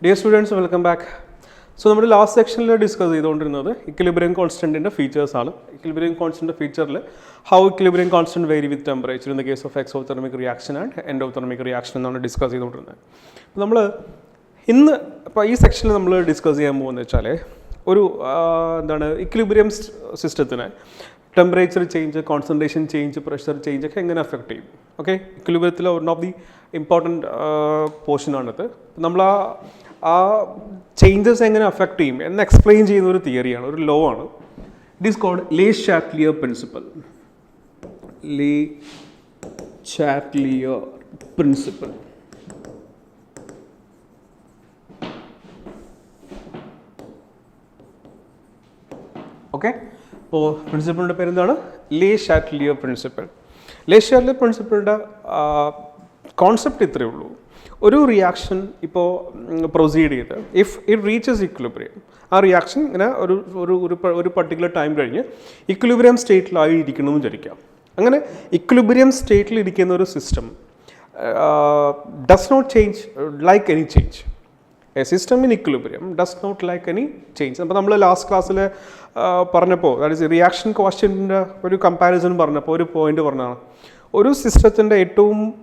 Dear students, welcome back. So, we last section discussed equilibrium constant features. Equilibrium constant feature how equilibrium constant vary with temperature in the case of exothermic reaction and endothermic reaction. We discussed in this section we discuss equilibrium system. Temperature change, concentration change, pressure change can affect it. Okay, equilibrium is one of the important portion. Changes can affect it and explain a theory, a law. It is called Le-Chatelier principle. Le-Chatelier principle. Okay. So, principle is Le-Chatelier principle. Le-Chatelier principle concept is one reaction proceed if it reaches equilibrium. A reaction in a particular time equilibrium state equilibrium state system does not change like any change. A system in equilibrium does not like any change. So, in last class, that is a reaction question comparison point. One system is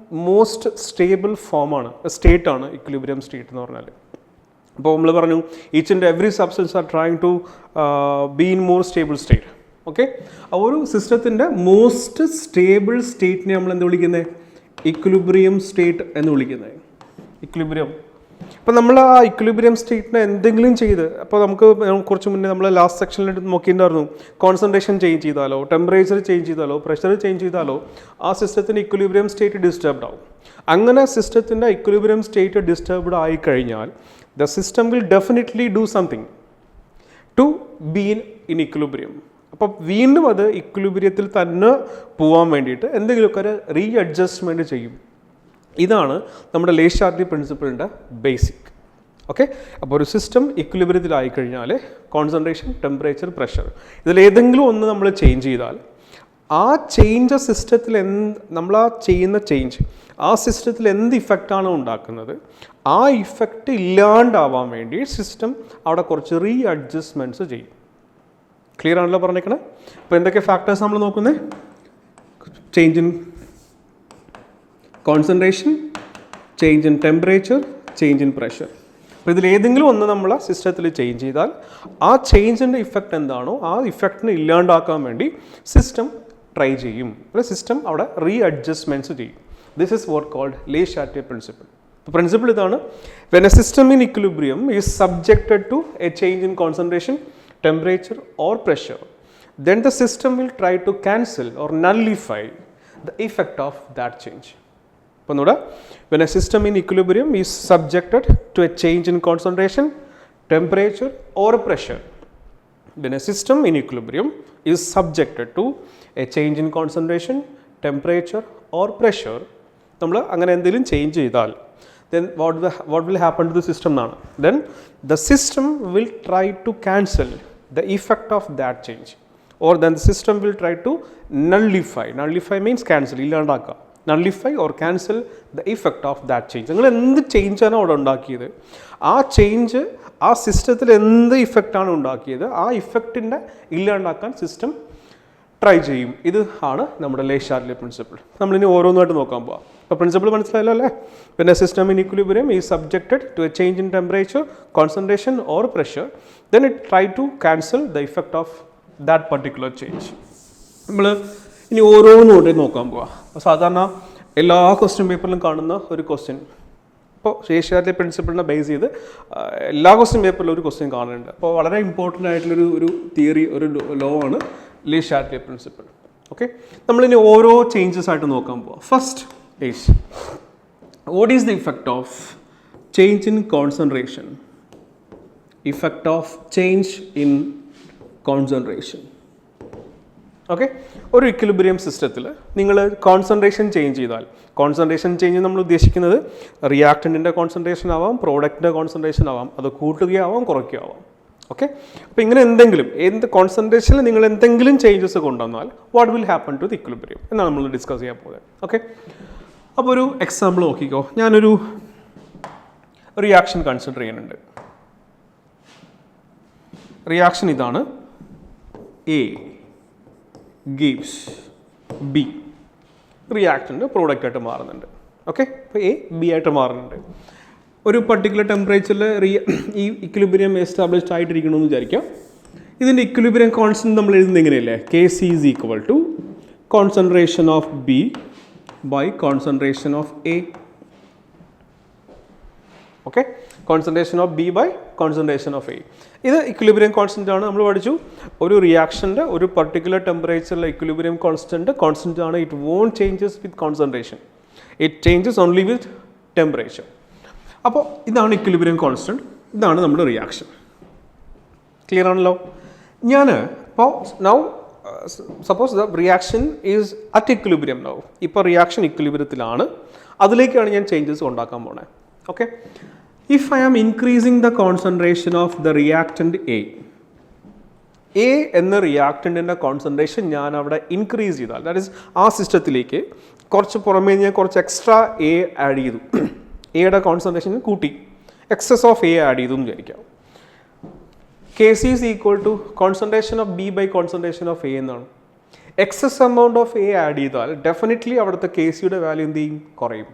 most stable form, a state, equilibrium state. Each and every substance are trying to be in more stable state. Okay? Our system is most stable state is equilibrium state. Equilibrium. Now, we have equilibrium state. We have last section concentration change, temperature change, pressure change. Our system equilibrium state disturbed. If system equilibrium state disturbed, the system will definitely do something to be in equilibrium. So, we will equilibrium readjustment. This is the Le-Chatelier principle basic. Okay? So, a system equilibrium concentration, temperature, pressure. If we change that change the system, change the system effect effect the system readjustments. Clear? What factors change in concentration, change in temperature, change in pressure. If we change the system, change the effect in the system try the system readjustments. This is what called Le-Chatelier principle. The principle is when a system in equilibrium is subjected to a change in concentration, temperature or pressure, then the system will try to cancel or nullify the effect of that change. When a system in equilibrium is subjected to a change in concentration, temperature or pressure, when a system in equilibrium is subjected to a change in concentration, temperature or pressure, then what will happen to the system? Then the system will try to cancel the effect of that change, or then the system will try to nullify. Nullify means cancel. Nullify or cancel the effect of that change. What change is that change a system effect that effect in the system try this is the Le-Chatelier principle. We will see the principle when a system in equilibrium is subjected to a change in temperature, concentration or pressure, then it try to cancel the effect of that particular change. ഇനി ഓരോന്നോട്ട് നോക്കാൻ പോവാം. അപ്പോൾ സാധാരണ എല്ലാ question പേപ്പറിലും കാണുന്ന ഒരു question, ഇപ്പോൾ Le-Chatelier പ്രിൻസിപ്പിളിനെ base ചെയ്ത് എല്ലാ ക്വസ്റ്റ്യൻ പേപ്പറിലും ഒരു ക്വസ്റ്റ്യൻ കാണുന്നുണ്ട്. അപ്പോൾ വളരെ ഇമ്പോർട്ടൻ്റ് ആയിട്ടുള്ളൊരു തിയറി, ഒരു ലോ ആണ് Le-Chatelier പ്രിൻസിപ്പിൾ. ഓക്കെ, നമ്മളിനി ഓരോ ചേഞ്ചസ് ആയിട്ട് നോക്കാൻ പോവാം. First is what is the effect of change in concentration? Effect of change in concentration. Okay, ഒരു ഇക്വിലിബ്രിയം സിസ്റ്റത്തിൽ നിങ്ങൾ കോൺസെൻട്രേഷൻ ചേഞ്ച് ചെയ്താൽ, കോൺസെൻട്രേഷൻ ചേഞ്ച് നമ്മൾ ഉദ്ദേശിക്കുന്നത് റിയാക്റ്റൻറ്റിൻ്റെ കോൺസെൻട്രേഷൻ ആവാം, പ്രോഡക്റ്റിൻ്റെ കോൺസെൻട്രേഷൻ ആവാം, അത് കൂട്ടുകയാവാം കുറയ്ക്കുകയാവാം. ഓക്കെ, അപ്പോൾ ഇങ്ങനെ എന്ത് കോൺസെൻട്രേഷനിൽ നിങ്ങൾ എന്തെങ്കിലും ചേഞ്ചസ് കൊണ്ടുവന്നാൽ what will happen to the equilibrium എന്നാണ് നമ്മൾ ഡിസ്കസ് ചെയ്യാൻ പോകുന്നത്. ഓക്കെ, അപ്പോൾ ഒരു എക്സാമ്പിൾ നോക്കിക്കോ. ഞാനൊരു റിയാക്ഷൻ കൺസിഡർ ചെയ്യുന്നുണ്ട്. റിയാക്ഷൻ ഇതാണ്, A gives B, reactant product ആയിട്ട് മാറുന്നുണ്ട്. ഓക്കെ, അപ്പോൾ എ ബി ആയിട്ട് മാറുന്നുണ്ട്. ഒരു പർട്ടിക്കുലർ ടെമ്പറേച്ചറിൽ ഈ ഇക്വിലിബ്രിയം എസ്റ്റാബ്ലിഷ്ഡ് ആയിട്ടിരിക്കണമെന്ന് വിചാരിക്കാം. ഇതിൻ്റെ ഇക്വിലിബ്രിയം കോൺസ്റ്റൻറ്റ് നമ്മൾ എഴുതുന്നത് എങ്ങനെയല്ലേ? K C is equal to concentration of B by concentration of A. Okay, concentration of B by concentration of A. ഇത് ഇക്വിലിബ്രിയം കോൺസ്റ്റൻ്റ് ആണ്. നമ്മൾ പഠിച്ചു ഒരു റിയാക്ഷൻ്റെ ഒരു പർട്ടിക്കുലർ ടെമ്പറേച്ചറിലെ ഇക്വിലിബ്രിയം കോൺസ്റ്റൻ്റ് ആണ്. It won't changes with concentration, it changes only with temperature. അപ്പോൾ ഇതാണ് ഇക്വിലിബ്രിയം കോൺസ്റ്റൻറ്റ്, ഇതാണ് നമ്മുടെ റിയാക്ഷൻ. ക്ലിയർ ആണല്ലോ? ഞാൻ ഇപ്പോൾ now suppose the reaction is at equilibrium now. ഇപ്പോൾ റിയാക്ഷൻ ഇക്വിലിബ്രിയത്തിലാണ്, അതിലേക്കാണ് ഞാൻ ചേഞ്ചസ് ഉണ്ടാക്കാൻ പോണേ. Okay, if I am increasing the concentration of the reactant A, A എന്ന റിയാക്റ്റൻറ്റിൻ്റെ കോൺസെൻട്രേഷൻ ഞാൻ അവിടെ ഇൻക്രീസ് ചെയ്താൽ, ദാറ്റ് ഈസ് ആ സിസ്റ്റത്തിലേക്ക് കുറച്ച് പുറമേ ഞാൻ കുറച്ച് എക്സ്ട്രാ എ ആഡ് ചെയ്തു, എയുടെ കോൺസെൻട്രേഷൻ കൂട്ടി, എക്സസ് ഓഫ് എ ആഡ് ചെയ്തു എന്ന് വിചാരിക്കാം. K C is equal to concentration of B by concentration of A എന്നാണ്. Excess amount of A add ചെയ്താൽ ഡെഫിനറ്റ്ലി അവിടുത്തെ കെ സിയുടെ വാല്യൂ എന്ത് ചെയ്യും? കുറയും.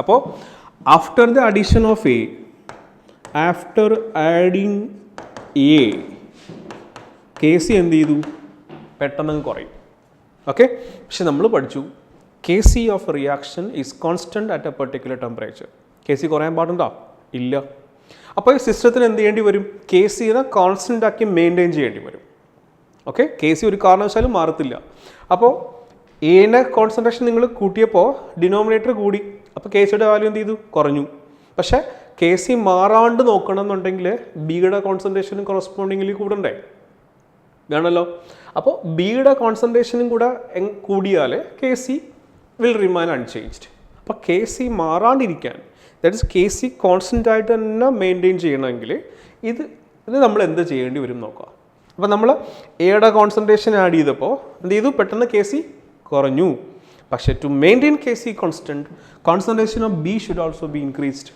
അപ്പോൾ after the addition of A, after adding A, K C എന്ത് ചെയ്തു? പെട്ടെന്ന് കുറയും. ഓക്കെ, പക്ഷെ നമ്മൾ പഠിച്ചു K C of reaction is constant at a particular temperature. K C കുറയാൻ പാടുണ്ടോ? ഇല്ല. അപ്പോൾ ഈ സിസ്റ്റത്തിന് എന്ത് ചെയ്യേണ്ടി വരും? കെ സിനെ കോൺസ്റ്റൻ്റ് ആക്കി മെയിൻറ്റെയിൻ ചെയ്യേണ്ടി വരും. ഓക്കെ, കെ സി ഒരു കാരണവശാലും മാറത്തില്ല. അപ്പോൾ എയുടെ കോൺസെൻട്രേഷൻ നിങ്ങൾ കൂട്ടിയപ്പോൾ ഡിനോമിനേറ്റർ കൂടി, അപ്പോൾ കെ സിയുടെ വാല്യൂ എന്ത് ചെയ്തു? കുറഞ്ഞു. പക്ഷേ കെ സി മാറാണ്ട് നോക്കണം എന്നുണ്ടെങ്കിൽ ബിയുടെ കോൺസെൻട്രേഷനും കൊറസ്പോണ്ടിങ്ങിൽ കൂടണ്ടേ? വേണമല്ലോ. അപ്പോൾ ബിയുടെ കോൺസെൻട്രേഷനും കൂടെ കൂടിയാൽ K C will remain unchanged. അപ്പോൾ കെ സി മാറാണ്ടിരിക്കാൻ, that is K C constant ആയിട്ട് തന്നെ മെയിൻറ്റെയിൻ ചെയ്യണമെങ്കിൽ ഇത് നമ്മൾ എന്ത് ചെയ്യേണ്ടി വരും നോക്കാം. അപ്പോൾ നമ്മൾ എയുടെ കോൺസെൻട്രേഷൻ ആഡ് ചെയ്തപ്പോൾ എന്ത് ചെയ്തു? പെട്ടെന്ന് കെ സി കുറഞ്ഞു. പക്ഷേ to maintain K C constant, concentration of B should also be increased.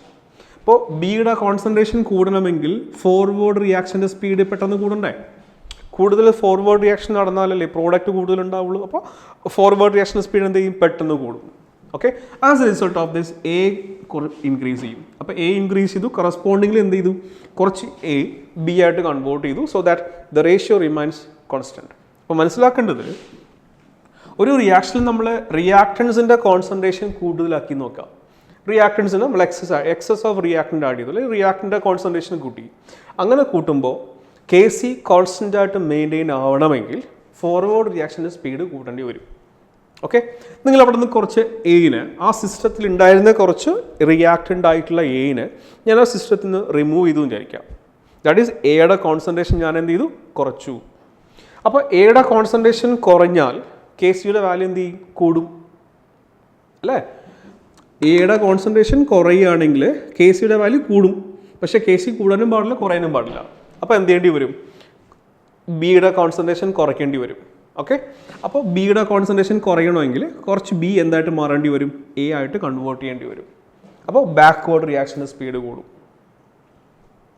അപ്പോൾ ബിയുടെ കോൺസെൻട്രേഷൻ കൂടണമെങ്കിൽ ഫോർവേഡ് റിയാക്ഷൻ്റെ സ്പീഡ് പെട്ടെന്ന് കൂടണ്ടേ? കൂടുതൽ ഫോർവേഡ് റിയാക്ഷൻ നടന്നാലല്ലേ പ്രോഡക്റ്റ് കൂടുതൽ ഉണ്ടാവുള്ളൂ. അപ്പോൾ ഫോർവേഡ് റിയാക്ഷൻ സ്പീഡ് എന്ത് ചെയ്യും? പെട്ടെന്ന് കൂടും. Okay, as a result of this A increase ചെയ്യും. അപ്പോൾ എ ഇൻക്രീസ് ചെയ്തു, കറസ്പോണ്ടിങ്ങിൽ എന്ത് ചെയ്തു? കുറച്ച് എ ബി ആയിട്ട് കൺവേർട്ട് ചെയ്തു, so that the ratio remains constant. അപ്പോൾ മനസ്സിലാക്കേണ്ടത്, ഒരു റിയാക്ഷനിൽ നമ്മൾ റിയാക്ടൻസിൻ്റെ കോൺസെൻട്രേഷൻ കൂടുതലാക്കി നോക്കാം. റിയാക്ടൻസിന് നമ്മൾ എക്സസ് ഓഫ് റിയാക്ടൻ്റ് ആഡ് ചെയ്തു, അല്ലെങ്കിൽ റിയാക്ടൻ്റെ കോൺസെൻട്രേഷൻ കൂട്ടി. അങ്ങനെ കൂട്ടുമ്പോൾ കെ സി കോൺസ്റ്റൻ്റ് ആയിട്ട് മെയിൻറ്റെയിൻ ആവണമെങ്കിൽ ഫോർവേഡ് റിയാക്ഷൻ്റെ സ്പീഡ് കൂട്ടേണ്ടി വരും. ഓക്കെ, നിങ്ങൾ അവിടെ നിന്ന് കുറച്ച് എയിന്, ആ സിസ്റ്റത്തിൽ ഉണ്ടായിരുന്ന കുറച്ച് റിയാക്റ്റൻ്റ് ആയിട്ടുള്ള എയിന് ഞാൻ ആ സിസ്റ്റത്തിൽ നിന്ന് റിമൂവ് ചെയ്തു വിചാരിക്കാം. ദാറ്റ് ഈസ് എയുടെ കോൺസെൻട്രേഷൻ ഞാൻ എന്ത് ചെയ്തു? കുറച്ചു. അപ്പോൾ എയുടെ കോൺസെൻട്രേഷൻ കുറഞ്ഞാൽ കെ സിയുടെ വാല്യൂ എന്ത് ചെയ്യും? കൂടും അല്ലേ? എയുടെ കോൺസെൻട്രേഷൻ കുറയുകയാണെങ്കിൽ കെ സിയുടെ വാല്യൂ കൂടും. പക്ഷേ കെ സി കൂടാനും പാടില്ല, കുറയാനും പാടില്ല. അപ്പോൾ എന്ത് ചെയ്യേണ്ടി വരും? ബിയുടെ കോൺസെൻട്രേഷൻ കുറയ്ക്കേണ്ടി വരും. ഓക്കെ, അപ്പോൾ ബിയുടെ കോൺസെൻട്രേഷൻ കുറയണമെങ്കിൽ കുറച്ച് ബി എന്തായിട്ട് മാറേണ്ടി വരും? എ ആയിട്ട് കൺവേർട്ട് ചെയ്യേണ്ടി വരും. അപ്പോൾ ബാക്ക്വേർഡ് റിയാക്ഷൻ്റെ സ്പീഡ് കൂടും.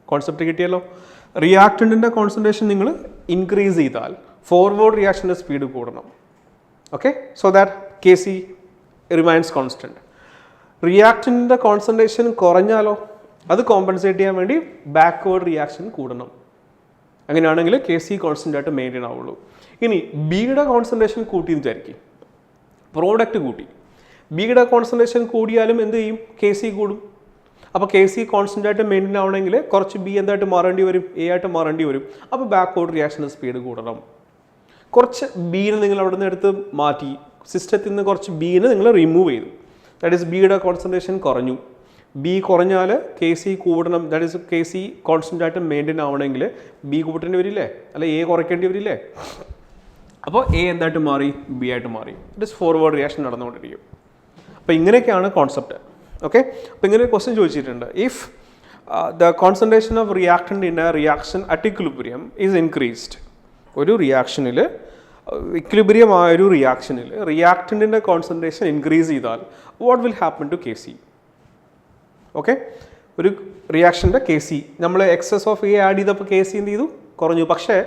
കോൺസെപ്റ്റ് കിട്ടിയല്ലോ? റിയാക്റ്റൻറ്റിൻ്റെ കോൺസെൻട്രേഷൻ നിങ്ങൾ ഇൻക്രീസ് ചെയ്താൽ ഫോർവേഡ് റിയാക്ഷൻ്റെ സ്പീഡ് കൂടണം. Okay, so that K C remains constant. റിയാക്റ്റൻറ്റിൻ്റെ കോൺസെൻട്രേഷൻ കുറഞ്ഞാലോ? അത് കോമ്പൻസേറ്റ് ചെയ്യാൻ വേണ്ടി ബാക്ക്വേർഡ് റിയാക്ഷൻ കൂടണം. അങ്ങനെയാണെങ്കിൽ കെ സി കോൺസ്റ്റൻ്റ് ആയിട്ട് മെയിൻറ്റെയിൻ ആവുള്ളൂ. ഇനി ബിയുടെ കോൺസെൻട്രേഷൻ കൂട്ടി വിചാരിക്കും, പ്രോഡക്റ്റ് കൂട്ടി. ബിയുടെ കോൺസെൻട്രേഷൻ കൂടിയാലും എന്ത് ചെയ്യും? കെ സി കൂടും. അപ്പോൾ കെ സി കോൺസ്റ്റൻ്റ് ആയിട്ട് മെയിൻറ്റെയിൻ ആവണമെങ്കിൽ കുറച്ച് ബി എന്തായിട്ട് മാറേണ്ടി വരും? എ ആയിട്ട് മാറേണ്ടി വരും. അപ്പോൾ ബാക്ക്വേർഡ് റിയാക്ഷൻ്റെ സ്പീഡ് കൂടണം. കുറച്ച് ബീനെ നിങ്ങൾ അവിടെ നിന്ന് എടുത്ത് മാറ്റി, സിസ്റ്റത്തിൽ നിന്ന് കുറച്ച് ബീനെ നിങ്ങൾ റിമൂവ് ചെയ്തു. ദാറ്റ് ഈസ് ബിയുടെ കോൺസെൻട്രേഷൻ കുറഞ്ഞു. ബി കുറഞ്ഞാൽ കെ സി കൂടണം. That is K C constant ആയിട്ട് മെയിൻറ്റെയിൻ ആവണമെങ്കിൽ ബി കൂട്ടേണ്ടി വരില്ലേ? അല്ല എ കുറയ്ക്കേണ്ടി വരില്ലേ? അപ്പോൾ എ എന്തായിട്ട് മാറി? ബി ആയിട്ട് മാറി. ഇറ്റ് ഇസ് ഫോർവേഡ് റിയാക്ഷൻ നടന്നുകൊണ്ടിരിക്കും. അപ്പോൾ ഇങ്ങനെയൊക്കെയാണ് കോൺസെപ്റ്റ്. ഓക്കെ, അപ്പോൾ ഇങ്ങനെ ഒരു ക്വസ്റ്റ്യൻ ചോദിച്ചിട്ടുണ്ട്. If the concentration of reactant in a reaction at equilibrium is increased. ഒരു റിയാക്ഷനിൽ ഇക്വിലിബ്രിയം ആയൊരു റിയാക്ഷനിൽ റിയാക്ടൻറ്റിൻ്റെ കോൺസെൻട്രേഷൻ ഇൻക്രീസ് ചെയ്താൽ what will happen to K C? Okay, ഒരു റിയാക്ഷൻ്റെ കെ സി നമ്മൾ എക്സസ് ഓഫ് എ ആഡ് ചെയ്തപ്പോൾ കെ സി എന്ത് ചെയ്തു കുറഞ്ഞു. പക്ഷേ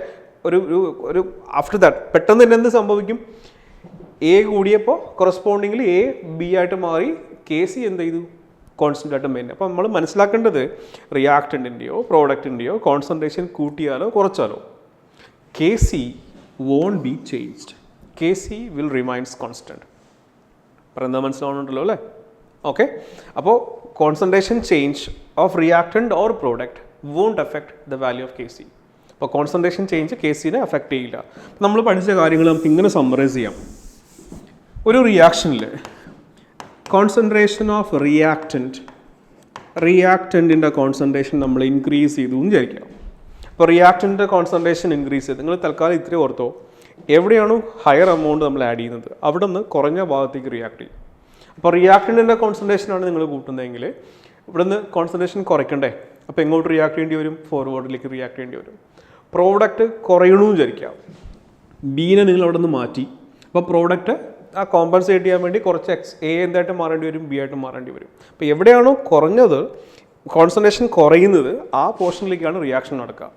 ഒരു ആഫ്റ്റർ ദാറ്റ് പെട്ടെന്ന് തന്നെ എന്ത് സംഭവിക്കും, എ കൂടിയപ്പോൾ കൊറസ്പോണ്ടിങ്ങിൽ എ ബി ആയിട്ട് മാറി കെ സി എന്ത് ചെയ്തു കോൺസ്റ്റൻ്റ് ആയിട്ട് മെയിൻ. അപ്പോൾ നമ്മൾ മനസ്സിലാക്കേണ്ടത് റിയാക്റ്റൻറ്റിൻ്റെയോ പ്രോഡക്റ്റിൻ്റെയോ കോൺസെൻട്രേഷൻ കൂട്ടിയാലോ കുറച്ചാലോ K C won't be changed, K C will remains constant. പറയുന്നത് മനസ്സിലാവുന്നുണ്ടല്ലോ അല്ലേ? ഓക്കെ. അപ്പോൾ concentration change of reactant or product won't affect the value of K C. അപ്പോൾ കോൺസെൻട്രേഷൻ ചേഞ്ച് കെ സിനെ അഫക്റ്റ് ചെയ്യില്ല. നമ്മൾ പഠിച്ച കാര്യങ്ങൾ നമുക്ക് ഇങ്ങനെ സമ്മറൈസ് ചെയ്യാം. ഒരു റിയാക്ഷനിൽ കോൺസെൻട്രേഷൻ ഓഫ് റിയാക്റ്റൻറ്റിൻ്റെ കോൺസെൻട്രേഷൻ നമ്മൾ ഇൻക്രീസ് ചെയ്തു എന്ന് വിചാരിക്കാം. അപ്പോൾ റിയാക്റ്റൻറ്റിൻ്റെ കോൺസെൻട്രേഷൻ ഇൻക്രീസ് ചെയ്ത് നിങ്ങൾ തൽക്കാലം ഇത്രയും ഓർത്തോ, എവിടെയാണോ ഹയർ എമൗണ്ട് നമ്മൾ ആഡ് ചെയ്യുന്നത് അവിടെ നിന്ന് കുറഞ്ഞ ഭാഗത്തേക്ക് റിയാക്ട് ചെയ്യും. അപ്പോൾ റിയാക്റ്റൻറ്റിൻ്റെ കോൺസെൻട്രേഷനാണ് നിങ്ങൾ കൂട്ടുന്നതെങ്കിൽ ഇവിടെ നിന്ന് കോൺസെൻട്രേഷൻ കുറയ്ക്കണ്ടേ, അപ്പോൾ എങ്ങോട്ട് റിയാക്ട് ചെയ്യേണ്ടി വരും, ഫോർവേഡിലേക്ക് റിയാക്ട് ചെയ്യേണ്ടി വരും. പ്രോഡക്റ്റ് കുറയണമെന്ന് വിചാരിക്കാം, ബീനെ നിങ്ങൾ അവിടെ നിന്ന് മാറ്റി, അപ്പോൾ പ്രോഡക്റ്റ് ആ കോമ്പൻസേറ്റ് ചെയ്യാൻ വേണ്ടി കുറച്ച് എ എന്തായിട്ട് മാറേണ്ടി വരും, ബി ആയിട്ട് മാറേണ്ടി വരും. അപ്പോൾ എവിടെയാണോ കുറഞ്ഞത് കോൺസെൻട്രേഷൻ കുറയുന്നത് ആ പോർഷനിലേക്കാണ് റിയാക്ഷൻ നടക്കുക.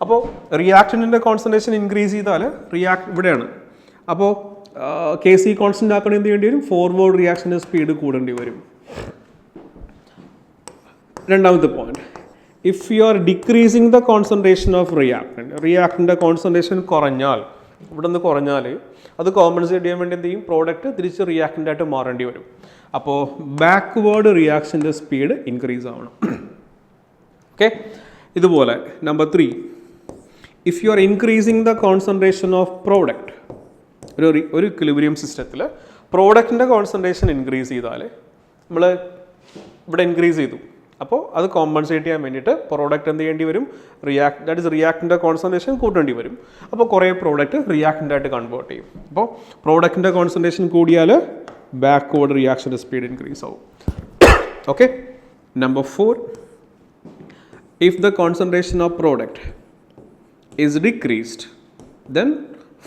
അപ്പോൾ റിയാക്റ്റൻറ്റിൻ്റെ കോൺസെൻട്രേഷൻ ഇൻക്രീസ് ചെയ്താൽ ഇവിടെയാണ്. അപ്പോൾ കെ സി കോൺസ്റ്റൻ്റ് ആക്കണമെങ്കിൽ എന്ത് ചെയ്യേണ്ടി വരും, ഫോർവേഡ് റിയാക്ഷൻ്റെ സ്പീഡ് കൂടേണ്ടി വരും. രണ്ടാമത്തെ point, if you are decreasing the concentration of റിയാക്റ്റൻ്റെ കോൺസെൻട്രേഷൻ കുറഞ്ഞാൽ, ഇവിടെ നിന്ന് കുറഞ്ഞാൽ അത് കോമ്പൻസേറ്റ് ചെയ്യാൻ വേണ്ടി എന്ത് ചെയ്യും, പ്രോഡക്റ്റ് തിരിച്ച് റിയാക്റ്റൻ്റായിട്ട് മാറേണ്ടി വരും. അപ്പോൾ ബാക്ക്വേർഡ് റിയാക്ഷൻ്റെ സ്പീഡ് ഇൻക്രീസ് ആവണം. ഓക്കെ. ഇതുപോലെ number 3, if you are increasing the concentration of product, ഒരു ഇക്വിലിബ്രിയം സിസ്റ്റത്തിൽ പ്രോഡക്റ്റിൻ്റെ കോൺസെൻട്രേഷൻ ഇൻക്രീസ് ചെയ്താൽ നമ്മൾ ഇവിടെ ഇൻക്രീസ് ചെയ്തു, അപ്പോൾ അത് കോമ്പൻസേറ്റ് ചെയ്യാൻ വേണ്ടിയിട്ട് പ്രോഡക്റ്റ് എന്ത് ചെയ്യേണ്ടി വരും, റിയാക്റ്റിൻ്റെ കോൺസെൻട്രേഷൻ കൂട്ടേണ്ടി വരും. അപ്പോൾ കുറേ പ്രോഡക്റ്റ് റിയാക്റ്റൻ്റായിട്ട് കൺവേർട്ട് ചെയ്യും. അപ്പോൾ പ്രോഡക്റ്റിൻ്റെ കോൺസെൻട്രേഷൻ കൂടിയാൽ ബാക്ക്വേർഡ് റിയാക്ഷൻ്റെ സ്പീഡ് ഇൻക്രീസ് ആവും. Okay. Number 4, if the concentration of product is decreased then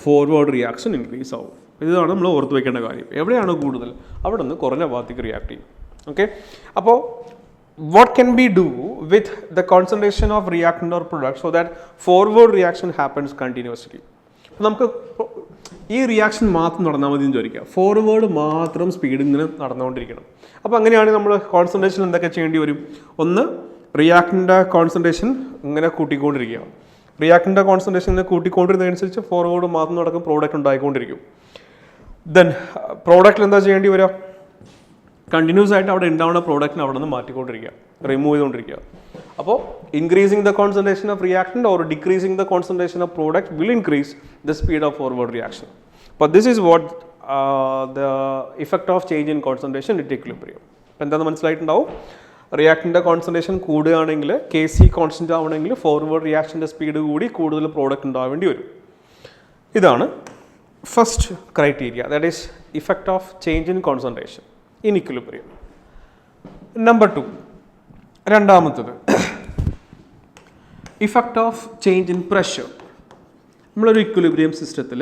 forward reaction increase ആവും. ഇതാണ് നമ്മൾ ഓർത്ത് വയ്ക്കേണ്ട കാര്യം. എവിടെയാണോ കൂടുതൽ അവിടെ നിന്ന് കുറഞ്ഞ ഭാഗത്തേക്ക് റിയാക്ട് ചെയ്യും. ഓക്കെ. അപ്പോൾ what can we do with the concentration of reactant or product so that forward reaction happens continuously? നമുക്ക് ഈ റിയാക്ഷൻ മാത്രം നടന്നാൽ മതി എന്ന് വിചാരിക്കുക, ഫോർവേഡ് മാത്രം സ്പീഡ് ഇങ്ങനെ നടന്നുകൊണ്ടിരിക്കണം. അപ്പോൾ അങ്ങനെയാണെങ്കിൽ നമ്മൾ കോൺസെൻട്രേഷൻ എന്തൊക്കെ ചെയ്യേണ്ടി വരും, ഒന്ന് റിയാക്റ്റിൻ്റെ കോൺസെൻട്രേഷൻ ഇങ്ങനെ കൂട്ടിക്കൊണ്ടിരിക്കുക, റിയാക്റ്റിൻ്റെ കോൺസെൻട്രേഷൻ ഇങ്ങനെ കൂട്ടിക്കൊണ്ടിരുന്നതനുസരിച്ച് ഫോർവേഡ് മാത്രം നടക്കും, പ്രോഡക്റ്റ് ഉണ്ടായിക്കൊണ്ടിരിക്കും. ദെൻ പ്രോഡക്റ്റിൽ എന്താ ചെയ്യേണ്ടി വരിക, കണ്ടിന്യൂസ് ആയിട്ട് അവിടെ ഉണ്ടാവുന്ന പ്രോഡക്റ്റിനെ അവിടെ നിന്ന് മാറ്റിക്കൊണ്ടിരിക്കുക, റിമൂവ് ചെയ്തുകൊണ്ടിരിക്കുക. അപ്പോൾ increasing the concentration of reactant or decreasing the concentration of product will increase the speed of forward reaction. അപ്പോൾ this is what the effect of change in concentration it equilibrium. അപ്പോൾ എന്താണെന്ന് മനസ്സിലായിട്ടുണ്ടാവും. റിയാക്റ്റിൻ്റെ കോൺസെൻട്രേഷൻ കൂടുകയാണെങ്കിൽ K C constant ആവണമെങ്കിൽ forward റിയാക്ഷൻ്റെ speed കൂടി കൂടുതൽ പ്രോഡക്റ്റ് ഉണ്ടാവേണ്ടി വരും. ഇതാണ് first criteria, that is effect of change in concentration in equilibrium. Number 2, രണ്ടാമത്തത് effect of change in pressure. നമ്മളൊരു ഇക്വിലിബ്രിയം സിസ്റ്റത്തിൽ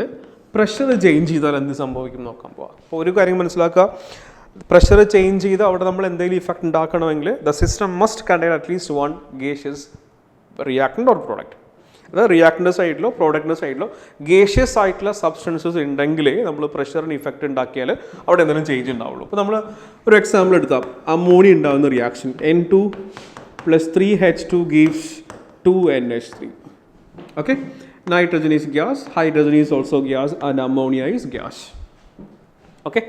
പ്രഷർ ചേഞ്ച് ചെയ്താൽ എന്ത് സംഭവിക്കും നോക്കാൻ പോവാം. അപ്പോൾ ഒരു കാര്യം മനസ്സിലാക്കുക, പ്രഷർ ചേഞ്ച് ചെയ്ത് അവിടെ നമ്മൾ എന്തെങ്കിലും ഇഫക്റ്റ് ഉണ്ടാക്കണമെങ്കിൽ the system must contain at least one gaseous reactant or product. അത് റിയാക്റ്റൻ്റെ സൈഡിലോ പ്രോഡക്റ്റിൻ്റെ സൈഡിലോ ഗേഷ്യസ് ആയിട്ടുള്ള സബ്സ്റ്റൻസസ് ഉണ്ടെങ്കിലേ നമ്മൾ പ്രഷറിന് ഇഫക്റ്റ് ഉണ്ടാക്കിയാൽ അവിടെ എന്തെങ്കിലും ചേഞ്ച് ഉണ്ടാവുള്ളൂ. അപ്പോൾ നമ്മൾ ഒരു എക്സാമ്പിൾ എടുത്താൽ അമോണിയ ഉണ്ടാകുന്ന reaction N2 + 3H2 gives 2NH3. ഓക്കെ. Nitrogen is gas, hydrogen is also gas and ammonia is gas. Okay.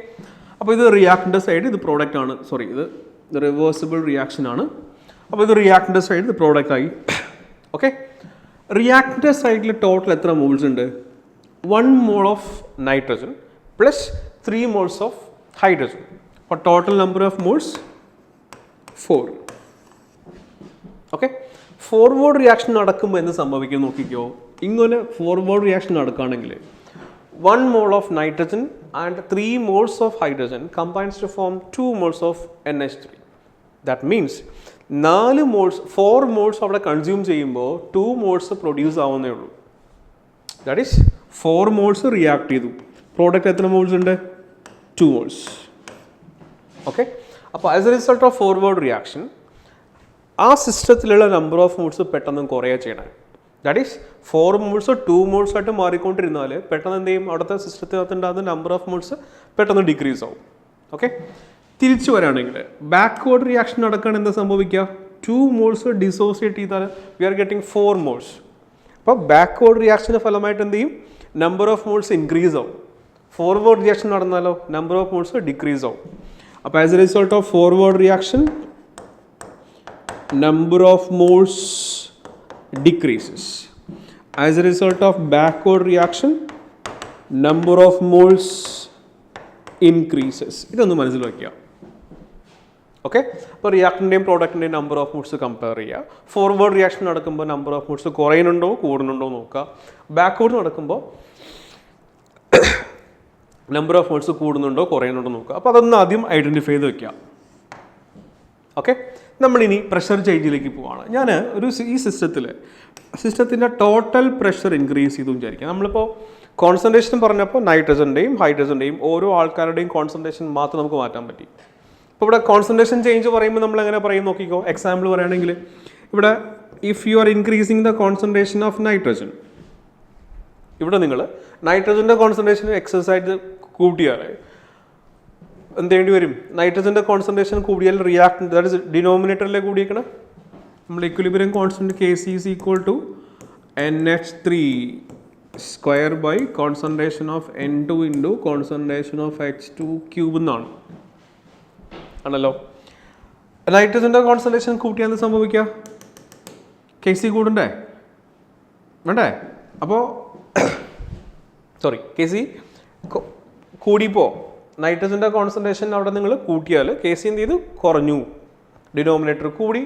അപ്പോൾ ഇത് റിയാക്റ്റൻ്റെ സൈഡ്, ഇത് പ്രോഡക്റ്റ് ആണ്, സോറി ഇത് റിവേഴ്സിബിൾ റിയാക്ഷൻ ആണ്. അപ്പോൾ ഇത് റിയാക്റ്റൻ്റെ സൈഡ്, ഇത് പ്രോഡക്റ്റ് ആയി. ഓക്കെ. റിയാക്റ്റൻ്റെ സൈഡിൽ ടോട്ടൽ എത്ര മോൾസ് ഉണ്ട്, 1 mole of nitrogen plus 3 moles of hydrogen. അപ്പോൾ total number of moles 4. Okay. Forward reaction നടക്കുമ്പോൾ എന്ത് സംഭവിക്കും നോക്കിക്കോ. ഇങ്ങനെ ഫോർവേഡ് റിയാക്ഷൻ നടക്കുകയാണെങ്കിൽ 1 mole of nitrogen and 3 moles of hydrogen combines to form 2 moles of NH3. That means 4 moles അവിടെ consume ചെയ്യുമ്പോൾ 2 moles produce ആവുന്നേ ഉള്ളൂ. ദാറ്റ് ഈസ് 4 moles റിയാക്ട് ചെയ്തു, പ്രോഡക്റ്റ് എത്ര മോൾസ് ഉണ്ട്, 2 moles. ഓക്കെ. അപ്പോൾ as a result of forward reaction ആ സിസ്റ്റത്തിലുള്ള നമ്പർ ഓഫ് മോൾസ് പെട്ടെന്ന് കുറയുക ചെയ്യണം. ദാറ്റ് ഈസ് 4 മോൾസ് 2 മോൾസ് ആയിട്ട് മാറിക്കൊണ്ടിരുന്നാൽ പെട്ടെന്ന് എന്ത് ചെയ്യും, അവിടുത്തെ സിസ്റ്റത്തിനകത്ത് ഉണ്ടാകുന്ന നമ്പർ ഓഫ് മോൾസ് പെട്ടെന്ന് ഡിക്രീസ് ആവും. ഓക്കെ, തിരിച്ചു വരാണെങ്കിൽ ബാക്ക്വേർഡ് റിയാക്ഷൻ നടക്കുകയാണ്, എന്താ സംഭവിക്കുക, 2 മോൾസ് ഡിസോസിയേറ്റ് ചെയ്താൽ വി ആർ ഗെറ്റിംഗ് 4 മോൾസ്. അപ്പോൾ ബാക്ക്വേർഡ് റിയാക്ഷൻ്റെ ഫലമായിട്ട് എന്ത് ചെയ്യും, നമ്പർ ഓഫ് മോൾസ് ഇൻക്രീസ് ആവും. ഫോർവേഡ് റിയാക്ഷൻ നടന്നാലോ നമ്പർ ഓഫ് മോൾസ് ഡിക്രീസ് ആവും. അപ്പോൾ as a result of forward reaction number of moles decreases. As a result of backward reaction, number of moles increases. ഇതൊന്ന് മനസ്സിലാക്കുക. ഓക്കെ, അപ്പോൾ റിയാക്ടൻ്റെയും പ്രോഡക്റ്റിൻ്റെയും number of moles compare ചെയ്യുക. Forward reaction നടക്കുമ്പോൾ number of moles കുറയുന്നുണ്ടോ കൂടുന്നുണ്ടോ നോക്കുക. Backward നടക്കുമ്പോൾ number of moles കൂടുന്നുണ്ടോ കുറയുന്നുണ്ടോ നോക്കുക. അപ്പോൾ അതൊന്ന് ആദ്യം ഐഡൻറ്റിഫൈ ചെയ്ത് വെക്കുക. ഓക്കെ, നമ്മളിനി പ്രഷർ ചേഞ്ചിലേക്ക് പോവാണ്. ഞാൻ ഈ സിസ്റ്റത്തിൻ്റെ ടോട്ടൽ പ്രഷർ ഇൻക്രീസ് ചെയ്തു വിചാരിക്കുക. നമ്മളിപ്പോൾ കോൺസെൻട്രേഷൻ പറഞ്ഞപ്പോൾ നൈട്രജൻ്റെയും ഹൈഡ്രജൻ്റെയും ഓരോ ആൾക്കാരുടെയും കോൺസെൻട്രേഷൻ മാത്രം നമുക്ക് മാറ്റാൻ പറ്റി. ഇപ്പോൾ ഇവിടെ കോൺസെൻട്രേഷൻ ചേഞ്ച് പറയുമ്പോൾ നമ്മൾ എങ്ങനെ പറയും നോക്കിക്കോ. എക്സാമ്പിൾ പറയുകയാണെങ്കിൽ ഇവിടെ if you are increasing the concentration of nitrogen, ഇവിടെ നിങ്ങൾ നൈട്രജൻ്റെ കോൺസെൻട്രേഷൻ എക്സസൈസ് കൂട്ടിയാൽ എന്ത് ചെയ്യേണ്ടി വരും, നൈട്രജൻ്റെ കോൺസെൻട്രേഷൻ കൂടിയാൽ റിയാക്ടൻ്റ് ദാറ്റ് ഇസ് ഡിനോമിനേറ്ററിലെ കൂടിയേക്കണം. നമ്മൾ equilibrium constant Kc is equal to NH3 square by concentration of N2 into concentration of H2 cube എന്നാണ്, ആണല്ലോ. നൈട്രജൻ്റെ കോൺസെൻട്രേഷൻ കൂട്ടിയാൽ എന്ത് സംഭവിക്കുക, Kc കൂടണ്ടേ വേണ്ടേ? അപ്പോൾ Kc കൂടിയപ്പോൾ നൈട്രജൻ്റെ കോൺസെൻട്രേഷൻ അവിടെ നിങ്ങൾ കൂട്ടിയാൽ Kc എന്ത് ചെയ്തു, കുറഞ്ഞു. ഡിനോമിനേറ്റർ കൂടി,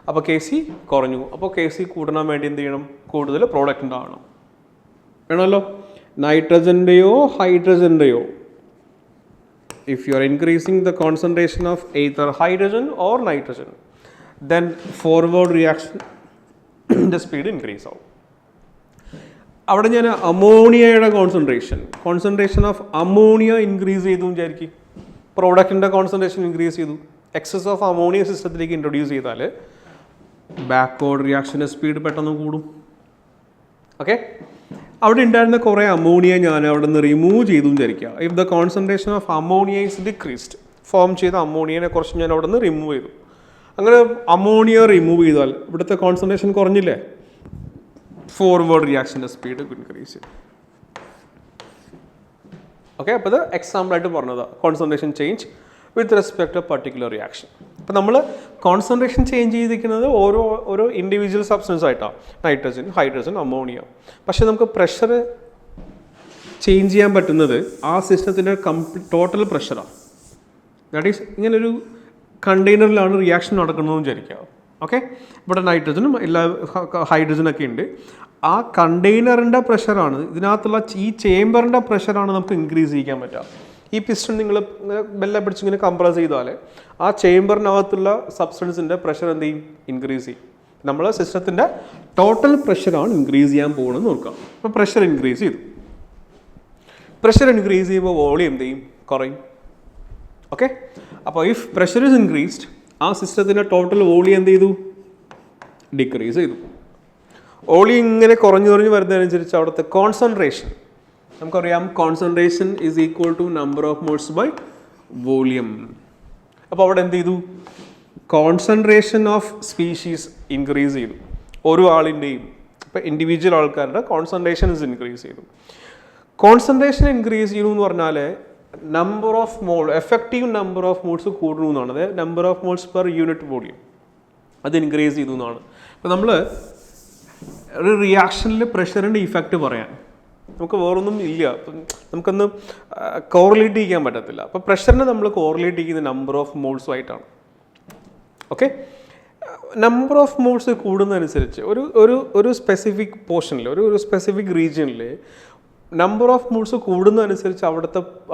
അപ്പോൾ Kc കുറഞ്ഞു. അപ്പോൾ Kc കൂടാൻ വേണ്ടി എന്ത് ചെയ്യണം, കൂടുതൽ പ്രോഡക്റ്റ് ഉണ്ടാവണം, വേണമല്ലോ. നൈട്രജൻ്റെയോ ഹൈഡ്രജൻ്റെയോ if you are increasing the concentration of either hydrogen or nitrogen then forward റിയാക്ഷൻ്റെ സ്പീഡ് ഇൻക്രീസ് ആവും. അവിടെ ഞാൻ അമോണിയയുടെ കോൺസെൻട്രേഷൻ ഓഫ് അമോണിയ ഇൻക്രീസ് ചെയ്തു വിചാരിക്കും. പ്രോഡക്റ്റിൻ്റെ കോൺസെൻട്രേഷൻ ഇൻക്രീസ് ചെയ്തു. എക്സസ് ഓഫ് അമോണിയ സിസ്റ്റത്തിലേക്ക് ഇൻട്രൊഡ്യൂസ് ചെയ്താൽ ബാക്ക്വേർഡ് റിയാക്ഷൻ്റെ സ്പീഡ് പെട്ടെന്ന് കൂടും. ഓക്കെ, അവിടെ ഉണ്ടായിരുന്ന കുറേ അമോണിയ ഞാൻ അവിടെ നിന്ന് റിമൂവ് ചെയ്തു വിചാരിക്കുക. If the concentration of ammonia is decreased, form ചെയ്ത അമോണിയനെ കുറച്ച് ഞാൻ അവിടെ നിന്ന് റിമൂവ് ചെയ്തു. അങ്ങനെ അമോണിയ റിമൂവ് ചെയ്താൽ ഇവിടുത്തെ കോൺസെൻട്രേഷൻ കുറഞ്ഞില്ലേ, ഫോർവേഡ് റിയാക്ഷൻ്റെ സ്പീഡ് ഇൻക്രീസ് ചെയ്യും. ഓക്കെ, അപ്പോൾ ഇത് എക്സാമ്പിളായിട്ട് പറഞ്ഞത് concentration change with respect to particular reaction. അപ്പോൾ നമ്മൾ കോൺസെൻട്രേഷൻ ചേഞ്ച് ചെയ്തിരിക്കുന്നത് ഓരോ ഇൻഡിവിജ്വൽ സബ്സ്റ്റൻസ് ആയിട്ടാണ്, നൈട്രജൻ, ഹൈഡ്രജൻ, അമോണിയ. പക്ഷേ നമുക്ക് പ്രഷർ ചേഞ്ച് ചെയ്യാൻ പറ്റുന്നത് ആ സിസ്റ്റത്തിൻ്റെ ടോട്ടൽ പ്രഷറാണ്. ദാറ്റ് ഈസ് ഇങ്ങനൊരു കണ്ടെയ്നറിലാണ് റിയാക്ഷൻ നടക്കുന്നതെന്ന് വിചാരിക്കുക. ഓക്കെ, ഇവിടെ നൈട്രജനും എല്ലാ ഹൈഡ്രജനൊക്കെ ഉണ്ട്. ആ കണ്ടെയ്നറിൻ്റെ പ്രഷറാണ്, ഇതിനകത്തുള്ള ഈ ചേമ്പറിൻ്റെ പ്രഷറാണ് നമുക്ക് ഇൻക്രീസ് ചെയ്യിക്കാൻ പറ്റുക. ഈ പിസ്റ്റൺ നിങ്ങൾ ബെല്ല പിടിച്ചിങ്ങനെ കംപ്രസ് ചെയ്താൽ ആ ചേമ്പറിനകത്തുള്ള സബ്സ്റ്റൻസിൻ്റെ പ്രഷർ എന്ത് ചെയ്യും, ഇൻക്രീസ് ചെയ്യും. നമ്മൾ സിസ്റ്റത്തിൻ്റെ ടോട്ടൽ പ്രഷറാണ് ഇൻക്രീസ് ചെയ്യാൻ പോകുന്നത് നോക്കാം. അപ്പോൾ പ്രഷർ ഇൻക്രീസ് ചെയ്തു. പ്രഷർ ഇൻക്രീസ് ചെയ്യുമ്പോൾ വോളിയം എന്ത് ചെയ്യും, കുറയും. ഓക്കെ, അപ്പോൾ ഇഫ് പ്രഷർ ഇസ് ഇൻക്രീസ്ഡ് ആ സിസ്റ്റത്തിൻ്റെ ടോട്ടൽ വോളിയം എന്ത് ചെയ്തു, ഡിക്രീസ് ചെയ്തു. വോളിയം ഇങ്ങനെ കുറഞ്ഞു വരുന്നതിനനുസരിച്ച് അവിടുത്തെ കോൺസെൻട്രേഷൻ നമുക്കറിയാം, concentration is equal to number of moles by volume. അപ്പോൾ അവിടെ എന്ത് ചെയ്തു, കോൺസെൻട്രേഷൻ ഓഫ് സ്പീഷീസ് ഇൻക്രീസ് ചെയ്തു. ഓരോ ആളിൻ്റെയും ഇപ്പോൾ ഇൻഡിവിജ്വൽ ആൾക്കാരുടെ കോൺസെൻട്രേഷൻ ഇസ് ഇൻക്രീസ് ചെയ്തു. കോൺസെൻട്രേഷൻ ഇൻക്രീസ് ചെയ്യുന്നു എന്ന് പറഞ്ഞാൽ number of mall, effective number of moles കൂടുന്നു എന്നാണ്. അതായത് number of moles per unit volume അത് ഇൻക്രീസ് ചെയ്തു എന്നാണ്. അപ്പോൾ നമ്മൾ ഒരു റിയാക്ഷനിൽ പ്രഷറിൻ്റെ ഇഫക്റ്റ് പറയാൻ നമുക്ക് വേറൊന്നും ഇല്ല, നമുക്കൊന്ന് കോറിലേറ്റ് ചെയ്യാൻ പറ്റത്തില്ല. അപ്പോൾ പ്രഷറിനെ നമ്മൾ കോറിലേറ്റ് ചെയ്യുന്ന നമ്പർ ഓഫ് മോൾസുമായിട്ടാണ്. ഓക്കെ, നമ്പർ ഓഫ് മോൾസ് കൂടുന്നതനുസരിച്ച് ഒരു സ്പെസിഫിക് പോർഷനിൽ ഒരു സ്പെസിഫിക് റീജിയനിൽ നമ്പർ ഓഫ് മോൾസ് കൂടുന്നതനുസരിച്ച്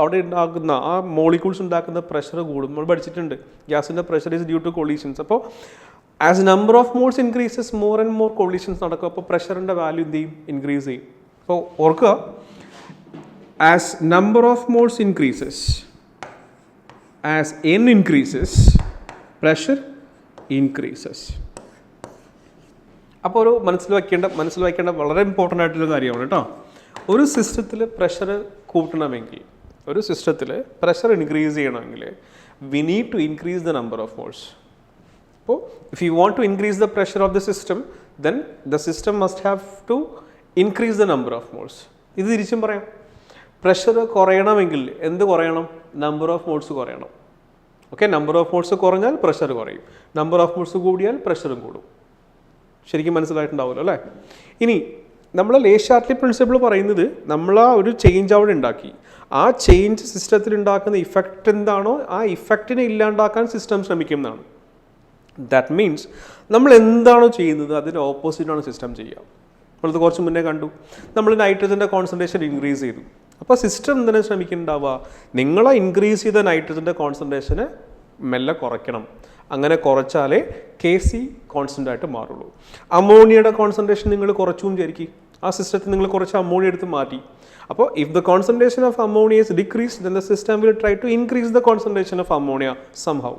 അവിടെ ഉണ്ടാക്കുന്ന ആ മോളിക്യൂൾസ് ഉണ്ടാക്കുന്ന പ്രഷർ കൂടും. നമ്മൾ പഠിച്ചിട്ടുണ്ട്, ഗ്യാസിൻ്റെ pressure is due to collisions. അപ്പോൾ as number of moles increases more and more collisions നടക്കും. അപ്പോൾ പ്രഷറിൻ്റെ വാല്യൂ എന്ത് ചെയ്യും, ഇൻക്രീസ് ചെയ്യും. അപ്പോൾ ഓർക്കുക, as number of moles increases, as n increases, pressure increases. അപ്പോൾ ഒരു മനസ്സിലാക്കേണ്ട വളരെ ഇമ്പോർട്ടൻ്റ് ആയിട്ടൊരു കാര്യമാണ് കേട്ടോ. ഒരു സിസ്റ്റത്തിൽ പ്രഷർ കൂട്ടണമെങ്കിൽ, ഒരു സിസ്റ്റത്തിൽ പ്രഷർ ഇൻക്രീസ് ചെയ്യണമെങ്കിൽ we need to increase the number of moles. അപ്പോൾ if you want to increase the pressure of the system, then the system must have to increase the number of moles. ഇത് തിരിച്ചും പറയാം, pressure കുറയണമെങ്കിൽ എന്ത് കുറയണം? Number of moles കുറയണം. Okay, number of moles കുറഞ്ഞാൽ pressure കുറയും, നമ്പർ ഓഫ് മോൾസ് കൂടിയാൽ പ്രഷറും കൂടും. ശരിക്കും മനസ്സിലായിട്ടുണ്ടാവുമല്ലോ അല്ലേ? ഇനി നമ്മൾ ലേഷാർട്ട്ലി പ്രിൻസിപ്പിൾ പറയുന്നത്, നമ്മൾ ആ ഒരു ചേഞ്ച് അവിടെ ഉണ്ടാക്കി, ആ ചേഞ്ച് സിസ്റ്റത്തിൽ ഉണ്ടാക്കുന്ന ഇഫക്റ്റ് എന്താണോ ആ ഇഫക്റ്റിനെ ഇല്ലാണ്ടാക്കാൻ സിസ്റ്റം ശ്രമിക്കും എന്നാണ്. ദാറ്റ് മീൻസ് നമ്മൾ എന്താണോ ചെയ്യുന്നത് അതിൻ്റെ ഓപ്പോസിറ്റാണ് സിസ്റ്റം ചെയ്യുക. നമ്മളത് കുറച്ച് മുന്നേ കണ്ടു, നമ്മൾ നൈട്രജൻ്റെ കോൺസെൻട്രേഷൻ ഇൻക്രീസ് ചെയ്തു. അപ്പോൾ സിസ്റ്റം എന്തിനാണ് ശ്രമിക്കുന്നുണ്ടാവുക? നിങ്ങളെ ഇൻക്രീസ് ചെയ്ത നൈട്രജൻ്റെ കോൺസെൻട്രേഷനെ മെല്ലെ കുറയ്ക്കണം. അങ്ങനെ കുറച്ചാലേ KC കോൺസ്റ്റൻ്റ് ആയിട്ട് മാറുള്ളൂ. അമോണിയയുടെ കോൺസെൻട്രേഷൻ നിങ്ങൾ കുറച്ചു വിചാരിക്കും, ആ സിസ്റ്റത്തിൽ നിങ്ങൾ കുറച്ച് അമോണിയ എടുത്ത് മാറ്റി. അപ്പോൾ if the concentration of ammonia is decreased, then the system will try to increase the concentration of ammonia somehow.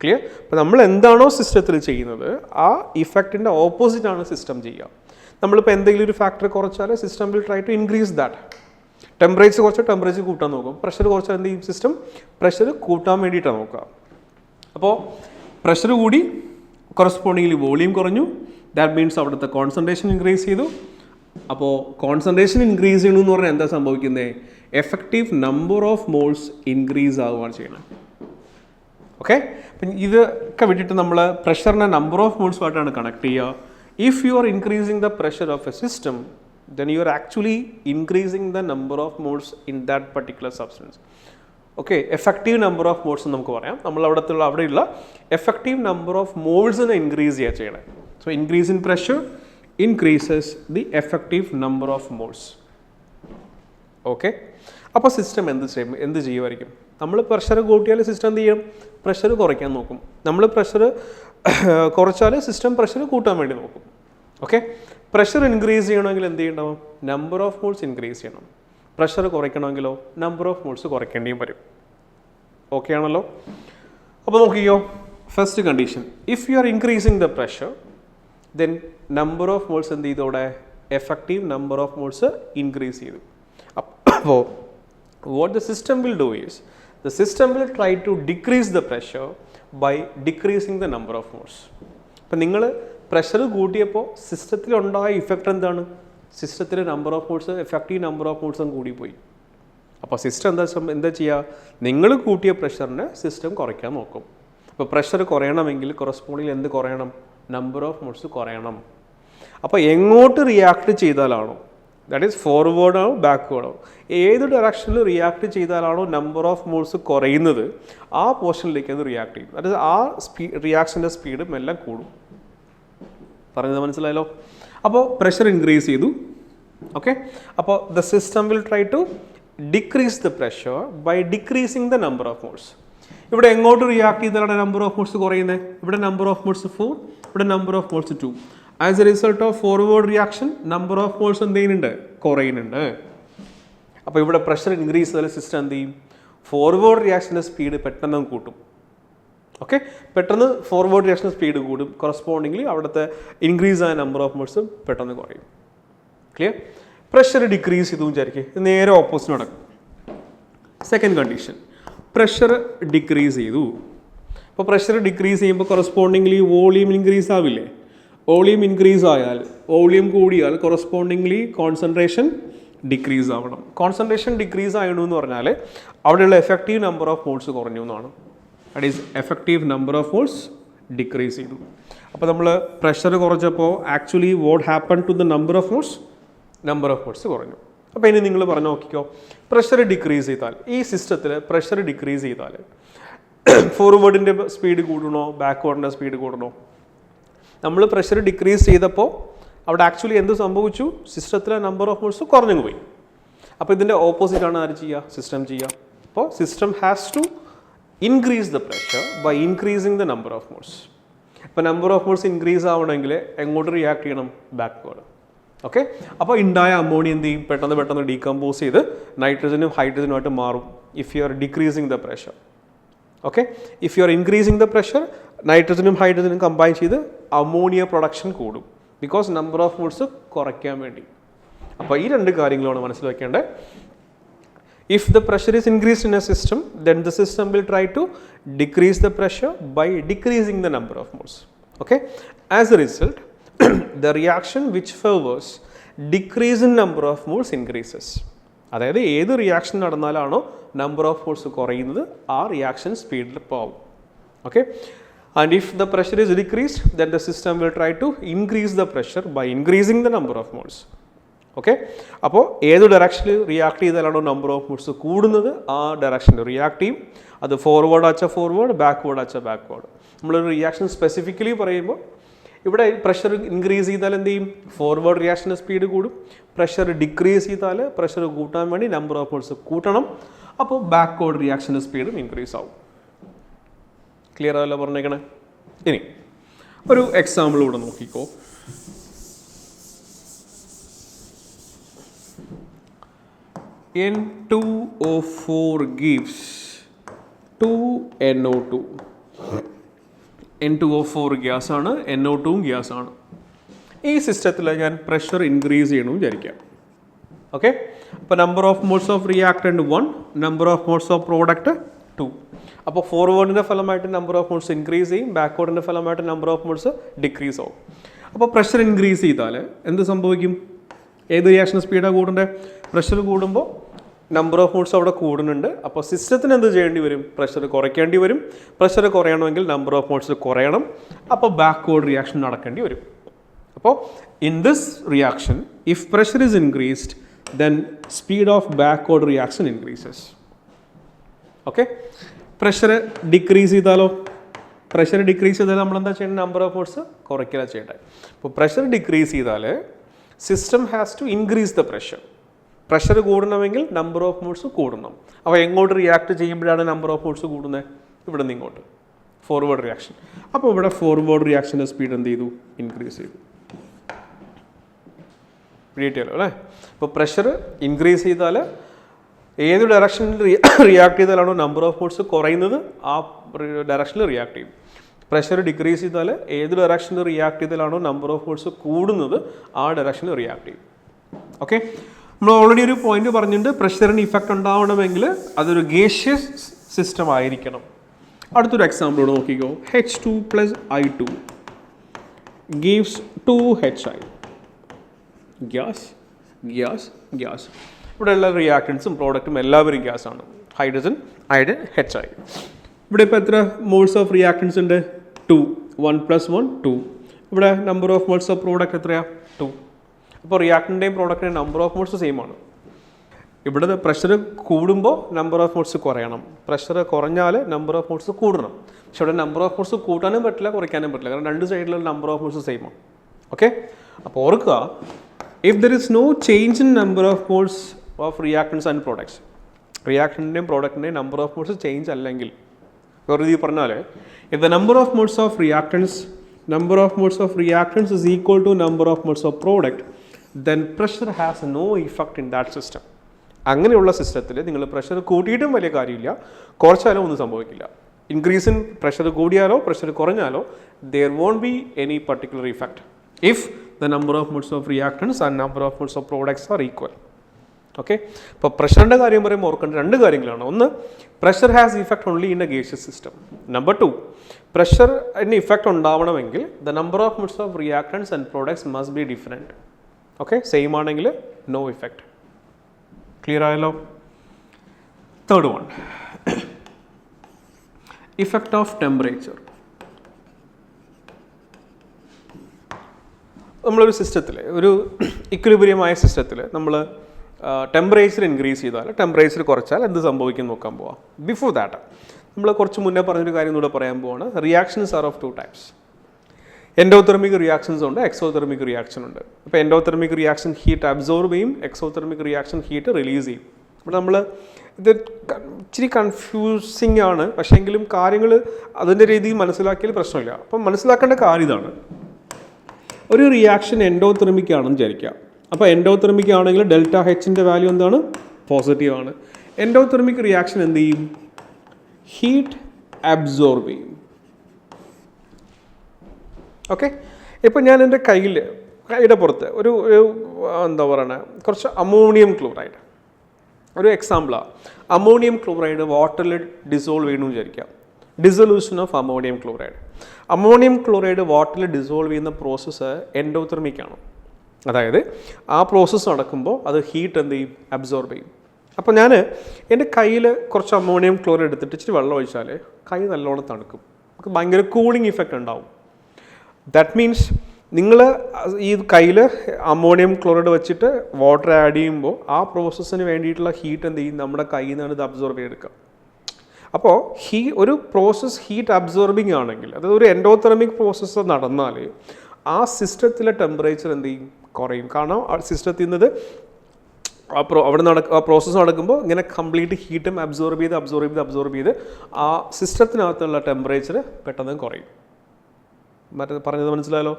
Clear? അപ്പോൾ നമ്മൾ എന്താണോ സിസ്റ്റത്തിൽ ചെയ്യുന്നത് ആ ഇഫക്റ്റിൻ്റെ ഓപ്പോസിറ്റാണ് സിസ്റ്റം ചെയ്യുക. നമ്മളിപ്പോൾ എന്തെങ്കിലും ഒരു ഫാക്ടർ കുറച്ചാൽ system will try to increase that. Temperature കുറച്ചാൽ ടെമ്പറേച്ചർ കൂട്ടാൻ നോക്കും, പ്രഷർ കുറച്ചാൽ എന്ത് ചെയ്യും? സിസ്റ്റം പ്രഷർ കൂട്ടാൻ വേണ്ടിയിട്ടാണ് നോക്കുക. അപ്പോൾ പ്രഷർ കൂടി, കൊറസ്പോണ്ടിങ്ങിലി വോളിയം കുറഞ്ഞു, ദാറ്റ് മീൻസ് അവിടുത്തെ കോൺസെൻട്രേഷൻ ഇൻക്രീസ് ചെയ്തു. അപ്പോൾ കോൺസെൻട്രേഷൻ ഇൻക്രീസ് ചെയ്യണമെന്ന് പറഞ്ഞാൽ എന്താ സംഭവിക്കുന്നത്? Effective number of moles increase ആവുകയാണ് ചെയ്യണം. ഓക്കെ, അപ്പം ഇതൊക്കെ വിട്ടിട്ട് നമ്മൾ പ്രഷറിനെ നമ്പർ ഓഫ് മോൾസുമായിട്ടാണ് കണക്ട് ചെയ്യുക. If you are increasing the pressure of a system, then you are actually increasing the number of moles in that particular substance. Okay, effective number of moles നമുക്ക് പറയാം. നമ്മൾ അവിടെയുള്ള effective number of moles increase ചെയ്യുക ചെയ്യണം. So increase in pressure increases the effective number of moles. Okay, അപ്പോൾ system എന്ത് ചെയ്യുമായിരിക്കും? നമ്മൾ pressure കൂട്ടിയാൽ സിസ്റ്റം എന്ത് ചെയ്യും? പ്രഷർ കുറയ്ക്കാൻ നോക്കും. നമ്മൾ പ്രഷർ കുറച്ചാൽ സിസ്റ്റം പ്രഷർ കൂട്ടാൻ വേണ്ടി നോക്കും. ഓക്കെ, പ്രഷർ ഇൻക്രീസ് ചെയ്യണമെങ്കിൽ എന്ത് ചെയ്യണം? നമ്പർ ഓഫ് മോൾസ് ഇൻക്രീസ് ചെയ്യണം. പ്രഷർ കുറയ്ക്കണമെങ്കിലോ നമ്പർ ഓഫ് മോൾസ് കുറയ്ക്കേണ്ടിയും വരും. ഓക്കെ ആണല്ലോ? അപ്പോൾ നോക്കിയോ, first condition, if you are increasing the pressure, then number of moles എന്ത് ചെയ്തോടെ? Effective number of moles increase ചെയ്തു. അപ്പോൾ what the system will do is, the system will try to decrease the pressure by decreasing the number of moles. അപ്പോൾ നിങ്ങൾ pressure കൂട്ടിയപ്പോൾ സിസ്റ്റത്തിലുണ്ടായ effect എന്താണ്? സിസ്റ്റത്തിലെ number of moles, effective number of മോൾസും കൂടിപ്പോയി. അപ്പോൾ system എന്താ ചെയ്യുക? നിങ്ങൾ കൂട്ടിയ പ്രഷറിനെ സിസ്റ്റം കുറയ്ക്കാൻ നോക്കും. അപ്പോൾ പ്രഷർ കുറയണമെങ്കിൽ കൊറസ്പോണ്ടിങ് എന്ത് കുറയണം? നമ്പർ ഓഫ് മോൾസ് കുറയണം. അപ്പോൾ എങ്ങോട്ട് റിയാക്ട് ചെയ്താലാണോ, ദാറ്റ് ഈസ് ഫോർവേഡോ ബാക്ക്വേഡോ, ഏത് ഡയറക്ഷനിൽ റിയാക്ട് ചെയ്താലാണോ നമ്പർ ഓഫ് മോൾസ് കുറയുന്നത് ആ പോർഷനിലേക്ക് അത് റിയാക്ട് ചെയ്യും. ദാറ്റ് ഈസ് ആ റിയാക്ഷൻ്റെ സ്പീഡും എല്ലാം കൂടും. പറഞ്ഞത് മനസ്സിലായല്ലോ? അപ്പോൾ പ്രഷർ ഇൻക്രീസ് ചെയ്തു. ഓക്കെ, അപ്പോൾ the system will try to decrease the pressure by decreasing the number of moles. ഇവിടെ എങ്ങോട്ട് റിയാക്ട് ചെയ്താലാണ് നമ്പർ ഓഫ് മോൾസ് കുറയുന്നത്? ഇവിടെ നമ്പർ ഓഫ് മോൾസ് 4, ഇവിടെ number of moles 2. As a result of forward reaction number of moles എന്ത് ചെയ്യുന്നുണ്ട്? കുറയുന്നുണ്ട്. അപ്പോൾ ഇവിടെ പ്രഷർ ഇൻക്രീസ് ചെയ്താൽ സിസ്റ്റം എന്ത് ചെയ്യും? ഫോർവേഡ് റിയാക്ഷൻ്റെ സ്പീഡ് പെട്ടെന്ന് കൂട്ടും. ഓക്കെ, പെട്ടെന്ന് ഫോർവേഡ് റിയാക്ഷൻ സ്പീഡ് കൂടും, കൊറസ്പോണ്ടിംഗ്ലി അവിടുത്തെ ഇൻക്രീസ് ആയ നമ്പർ ഓഫ് മോൾസ് പെട്ടെന്ന് കുറയും. ക്ലിയർ? പ്രഷർ ഡിക്രീസ് ചെയ്തു വിചാരിക്കുക, നേരെ ഓപ്പോസിറ്റ് നടക്കും. സെക്കൻഡ് കണ്ടീഷൻ, പ്രഷർ ഡിക്രീസ് ചെയ്തു. അപ്പോൾ പ്രഷർ ഡിക്രീസ് ചെയ്യുമ്പോൾ കൊറസ്പോണ്ടിംഗ്ലി വോളിയം ഇൻക്രീസ് ആവില്ലേ? വോളിയം ഇൻക്രീസ് ആയാൽ, വോളിയം കൂടിയാൽ കൊറസ്പോണ്ടിംഗ്ലി കോൺസെൻട്രേഷൻ ഡിക്രീസ് ആവണം. കോൺസെൻട്രേഷൻ ഡിക്രീസ് ആയിരുന്നു എന്ന് പറഞ്ഞാൽ അവിടെയുള്ള എഫക്റ്റീവ് നമ്പർ ഓഫ് മോൾസ് കുറഞ്ഞു എന്നാണ്. That is effective number of moles decrease ചെയ്തു. അപ്പോൾ നമ്മൾ പ്രഷർ കുറച്ചപ്പോൾ actually what happen to the number of moles? Number of moles കുറഞ്ഞു. അപ്പോൾ ഇനി നിങ്ങൾ പറഞ്ഞു നോക്കിക്കോ, പ്രഷർ ഡിക്രീസ് ചെയ്താൽ, ഈ സിസ്റ്റത്തിൽ പ്രഷർ ഡിക്രീസ് ചെയ്താൽ ഫോർവേഡിൻ്റെ സ്പീഡ് കൂടണോ ബാക്ക്വേർഡിൻ്റെ സ്പീഡ് കൂടണോ? നമ്മൾ പ്രഷർ ഡിക്രീസ് ചെയ്തപ്പോൾ അവിടെ ആക്ച്വലി എന്ത് സംഭവിച്ചു? സിസ്റ്റത്തിലെ നമ്പർ ഓഫ് മോൾസ് കുറഞ്ഞു പോയി. അപ്പോൾ ഇതിൻ്റെ ഓപ്പോസിറ്റാണ് ആര് ചെയ്യുക? സിസ്റ്റം ചെയ്യുക. അപ്പോൾ system has to increase the pressure by increasing the number of moles. അപ്പോൾ നമ്പർ ഓഫ് മോൾസ് ഇൻക്രീസ് ആവണമെങ്കിൽ എങ്ങോട്ട് റിയാക്ട് ചെയ്യണം? ബാക്ക്വേർഡ്. ഓക്കെ, അപ്പോൾ ഉണ്ടായ അമോണിയ എന്ത് ചെയ്യും? പെട്ടെന്ന് ഡീകമ്പോസ് ചെയ്ത് നൈട്രജനും ഹൈഡ്രജനുമായിട്ട് മാറും if you are decreasing the pressure. Okay, if you are increasing the pressure, നൈട്രജനും ഹൈഡ്രജനും കമ്പൈൻ ചെയ്ത് അമോണിയ പ്രൊഡക്ഷൻ കൂടും, ബിക്കോസ് നമ്പർ ഓഫ് മോൾസ് കുറയ്ക്കാൻ വേണ്ടി. അപ്പോൾ ഈ രണ്ട് കാര്യങ്ങളാണ് മനസ്സിലാക്കേണ്ടത്. If the pressure is increased in a system, then the system will try to decrease the pressure by decreasing the number of moles. Okay, as a result, the reaction which favors decrease in number of moles increases. അതായത് ഏത് reaction നടന്നാലാണോ number of moles കുറയുന്നത് ആ reaction സ്പീഡിൽ പോകും. Okay, and if the pressure is decreased, then the system will try to increase the pressure by increasing the number of moles. Okay, അപ്പോൾ ഏത് ഡയറക്ഷനിൽ react ചെയ്താലാണോ നമ്പർ ഓഫ് മോൾസ് കൂടുന്നത് ആ ഡയറക്ഷനിൽ റിയാക്ട് ചെയ്യും. അത് ഫോർവേഡ് ആച്ചാൽ ഫോർവേഡ്, ബാക്ക്വേഡ് ആച്ചാൽ ബാക്ക്വേഡ്. നമ്മളൊരു റിയാക്ഷൻ സ്പെസിഫിക്കലി പറയുമ്പോൾ ഇവിടെ പ്രഷർ ഇൻക്രീസ് ചെയ്താൽ എന്ത് ചെയ്യും, ഫോർവേഡ് റിയാക്ഷൻ്റെ സ്പീഡ് കൂടും. പ്രഷർ ഡിക്രീസ് ചെയ്താൽ പ്രഷർ കൂട്ടാൻ വേണ്ടി നമ്പർ ഓഫ് മോൾസ് കൂട്ടണം. അപ്പോൾ ബാക്ക്വേഡ് റിയാക്ഷൻ്റെ സ്പീഡും ഇൻക്രീസ് ആവും. ക്ലിയർ ആവല്ലോ പറഞ്ഞേക്കണേ. ഇനി ഒരു എക്സാമ്പിൾ ഇവിടെ നോക്കിക്കോ. N2O4 gives 2NO2. N2O4 gas ആണ്, NO2 ഗ്യാസ് ആണ്. ഈ സിസ്റ്റത്തിൽ ഞാൻ പ്രഷർ ഇൻക്രീസ് ചെയ്യണമെന്ന് വിചാരിക്കാം. ഓക്കെ, അപ്പോൾ number of moles of reactant 1, number of moles of product 2. അപ്പോൾ ഫോർവേഡിൻ്റെ ഫലമായിട്ട് നമ്പർ ഓഫ് മോൾസ് ഇൻക്രീസ് ചെയ്യും, ബാക്ക്വേഡിൻ്റെ ഫലമായിട്ട് നമ്പർ ഓഫ് മോൾസ് ഡിക്രീസ് ആവും. അപ്പോൾ പ്രഷർ ഇൻക്രീസ് ചെയ്താൽ എന്ത് സംഭവിക്കും, ഏത് റിയാക്ഷൻ സ്പീഡാണ് കൂടേണ്ടത്, പ്രഷർ കൂടുമ്പോൾ നമ്പർ ഓഫ് മോൾസ് അവിടെ കൂടുന്നുണ്ട്. അപ്പോൾ സിസ്റ്റത്തിന് എന്ത് ചെയ്യേണ്ടി വരും, പ്രഷർ കുറയ്ക്കേണ്ടി വരും. പ്രഷർ കുറയണമെങ്കിൽ നമ്പർ ഓഫ് മോൾസ് കുറയണം. അപ്പോൾ ബാക്ക്വേർഡ് റിയാക്ഷൻ നടക്കേണ്ടി വരും. അപ്പോൾ in this reaction if pressure is increased then speed of backward reaction increases. Okay, pressure decrease ചെയ്താലോ, പ്രഷർ ഡിക്രീസ് ചെയ്താൽ നമ്മളെന്താ ചെയ്യേണ്ടത്, നമ്പർ ഓഫ് മോൾസ് കുറയ്ക്കുക ചെയ്യേണ്ടത്. അപ്പോൾ പ്രഷർ ഡിക്രീസ് ചെയ്താൽ system has to increase the pressure. Pressure കൂടണമെങ്കിൽ നമ്പർ ഓഫ് മോൾസ് കൂടണം. അപ്പോൾ എങ്ങോട്ട് റിയാക്ട് ചെയ്യുമ്പോഴാണ് നമ്പർ ഓഫ് മോൾസ് കൂടുന്നത്, ഇവിടെ നിന്ന് ഇങ്ങോട്ട് ഫോർവേഡ് റിയാക്ഷൻ. അപ്പോൾ ഇവിടെ ഫോർവേഡ് റിയാക്ഷൻ്റെ സ്പീഡ് എന്ത് ചെയ്തു, ഇൻക്രീസ് ചെയ്തു. പിടിയിട്ടല്ലോ അല്ലേ. ഇപ്പോൾ പ്രഷർ ഇൻക്രീസ് ചെയ്താൽ ഏത് ഡയറക്ഷനിൽ റിയാക്ട് ചെയ്താലാണോ നമ്പർ ഓഫ് മോൾസ് കുറയുന്നത് ആ ഡയറക്ഷനിൽ റിയാക്ട് ചെയ്യും. പ്രഷർ ഡിക്രീസ് ചെയ്താൽ ഏത് ഡയറക്ഷനിൽ റിയാക്ട് ചെയ്താലാണോ നമ്പർ ഓഫ് മോൾസ് കൂടുന്നത് ആ ഡയറക്ഷനിൽ റിയാക്ട് ചെയ്യും. ഓക്കെ, നമ്മൾ ഓൾറെഡി ഒരു പോയിന്റ് പറഞ്ഞിട്ടുണ്ട്, പ്രഷറിന് ഇഫക്റ്റ് ഉണ്ടാവണമെങ്കിൽ അതൊരു ഗേഷ്യസ് സിസ്റ്റം ആയിരിക്കണം. അടുത്തൊരു എക്സാമ്പിളോട് നോക്കിക്കോ. H2 + I2 gives 2HI. Gas gas gas. ഇവിടെ ഉള്ള റിയാക്ടൻസും പ്രോഡക്റ്റും എല്ലാവരും ഗ്യാസാണ്. Hydrogen, iron, HI. ഇവിടെ ഇപ്പോൾ എത്ര മോൾസ് ഓഫ് റിയാക്ടൻസ് ഉണ്ട്, 2. 1 + 1 2. ഇവിടെ number of moles of product എത്രയാണ്, 2. അപ്പോൾ റിയാക്ടൻ്റെയും പ്രോഡക്റ്റിൻ്റെയും നമ്പർ ഓഫ് മോൾസ് സെയിം ആണ്. ഇവിടെ പ്രഷർ കൂടുമ്പോൾ നമ്പർ ഓഫ് മോൾസ് കുറയണം, പ്രഷർ കുറഞ്ഞാൽ നമ്പർ ഓഫ് മോൾസ് കൂടണം. പക്ഷെ ഇവിടെ നമ്പർ ഓഫ് മോൾസ് കൂട്ടാനും പറ്റില്ല കുറയ്ക്കാനും പറ്റില്ല, കാരണം രണ്ട് സൈഡിലുള്ള നമ്പർ ഓഫ് മോൾസ് സെയിം ആണ്. ഓക്കെ, അപ്പോൾ ഓർക്കുക, if there is no change in number of moles of reactants and products, റിയാക്ടൻ്റെയും പ്രോഡക്റ്റിൻ്റെയും നമ്പർ ഓഫ് മോൾസ് ചേഞ്ച് അല്ലെങ്കിൽ, വേറെ രീതിയിൽ പറഞ്ഞാൽ if the number of moles of reactants is equal to number of moles of product, then pressure has no effect in that system. അങ്ങനെയുള്ള സിസ്റ്റത്തിൽ നിങ്ങൾ pressure കൂട്ടിയിട്ടും വലിയ കാര്യമില്ല, കുറച്ചാലോ ഒന്നും സംഭവിക്കില്ല. ഇൻക്രീസ് ഇൻ പ്രഷർ കൂടിയാലോ പ്രഷർ കുറഞ്ഞാലോ there won't be any particular effect if the number of moles of reactants and number of moles of products are equal. Okay, ഇപ്പോൾ പ്രഷറിൻ്റെ കാര്യം പറയുമ്പോൾ ഓർക്കേണ്ട രണ്ട് കാര്യങ്ങളാണ്. ഒന്ന്, pressure has effect only in a gaseous system. Number 2, പ്രഷറിന് effect ഉണ്ടാവണമെങ്കിൽ the number of moles of reactants and products must be different. Okay, same ആണെങ്കിൽ നോ ഇഫക്റ്റ്. ക്ലിയർ ആയല്ലോ. Third one, effect of temperature. നമ്മളൊരു സിസ്റ്റത്തിൽ, ഒരു ഇക്വിലിബ്രിയമായ സിസ്റ്റത്തിൽ നമ്മൾ temperature increase ചെയ്താൽ ടെമ്പറേച്ചർ കുറച്ചാൽ എന്ത് സംഭവിക്കും നോക്കാൻ പോവാം. ബിഫോർ ദാറ്റ് നമ്മൾ കുറച്ച് മുന്നേ പറഞ്ഞൊരു കാര്യം കൂടെ പറയാൻ പോവാണ്. Reactions R of 2 types. Endothermic reactions ഉണ്ട്, എക്സോതെർമിക് റിയാക്ഷൻ ഉണ്ട്. അപ്പോൾ എൻഡോതെർമിക് റിയാക്ഷൻ ഹീറ്റ് അബ്സോർബ് ചെയ്യും, എക്സോതെർമിക് റിയാക്ഷൻ ഹീറ്റ് റിലീസ് ചെയ്യും. ഇവിടെ നമ്മൾ ഇത് ഇച്ചിരി കൺഫ്യൂസിങ് ആണ്, പക്ഷേങ്കിലും കാര്യങ്ങൾ അതിൻ്റെ രീതിയിൽ മനസ്സിലാക്കിയാൽ പ്രശ്നമില്ല. അപ്പം മനസ്സിലാക്കേണ്ട കാര്യം ഇതാണ്, ഒരു റിയാക്ഷൻ എൻഡോതെർമിക് ആണെന്ന് വിചാരിക്കുക. അപ്പോൾ എൻഡോതെർമിക് ആണെങ്കിൽ ഡെൽറ്റ Hൻ്റെ വാല്യൂ എന്താണ്, പോസിറ്റീവ് ആണ്. എൻഡോതെർമിക് റിയാക്ഷൻ എന്ത് ചെയ്യും, ഹീറ്റ് അബ്സോർബ് ചെയ്യും. ഓക്കെ, ഇപ്പം ഞാൻ എൻ്റെ കൈയുടെ പുറത്ത് ഒരു എന്താ പറയണ കുറച്ച് അമോണിയം ക്ലോറൈഡ്, ഒരു എക്സാമ്പിളാണ്. അമോണിയം ക്ലോറൈഡ് വാട്ടറിൽ ഡിസോൾവ് ചെയ്യണമെന്ന് വിചാരിക്കാം. Dissolution of ammonium chloride. Ammonium chloride വാട്ടറിൽ ഡിസോൾവ് ചെയ്യുന്ന പ്രോസസ്സ് എൻഡോതെർമിക് ആണ്. അതായത് ആ പ്രോസസ്സ് നടക്കുമ്പോൾ അത് ഹീറ്റ് എന്ത് ചെയ്യും? അബ്സോർബ് ചെയ്യും. അപ്പോൾ ഞാൻ എൻ്റെ കയ്യിൽ കുറച്ച് അമോണിയം ക്ലോറൈഡ് എടുത്തിട്ട് ഇച്ചിരി വെള്ളം ഒഴിച്ചാൽ കൈ നല്ലോണം തണുക്കും. നമുക്ക് ഭയങ്കര കൂളിംഗ് ഇഫക്റ്റ് ഉണ്ടാവും. ദാറ്റ് മീൻസ് നിങ്ങൾ ഈ കയ്യിൽ അമോണിയം ക്ലോറൈഡ് വെച്ചിട്ട് വാട്ടർ ആഡ് ചെയ്യുമ്പോൾ ആ പ്രോസസ്സിന് വേണ്ടിയിട്ടുള്ള ഹീറ്റ് എന്ത് ചെയ്യും? നമ്മുടെ കയ്യിൽ നിന്നാണ് ഇത് അബ്സോർബ് ചെയ്തെടുക്കുക. അപ്പോൾ ഒരു പ്രോസസ്സ് ഹീറ്റ് അബ്സോർബിങ് ആണെങ്കിൽ, അതായത് ഒരു എൻഡോതെർമിക് പ്രോസസ്സ് നടന്നാൽ ആ സിസ്റ്റത്തിലെ ടെമ്പറേച്ചർ എന്ത് ചെയ്യും? കുറയും. കാരണം ആ സിസ്റ്റത്തിൽ നിന്നത് ആ പ്രോസസ്സ് നടക്കുമ്പോൾ ഇങ്ങനെ കംപ്ലീറ്റ് ഹീറ്റും അബ്സോർബ് ചെയ്ത് ആ സിസ്റ്റത്തിനകത്തുള്ള ടെമ്പറേച്ചർ പെട്ടെന്ന് കുറയും. പറഞ്ഞത് മനസ്സിലായല്ലോ?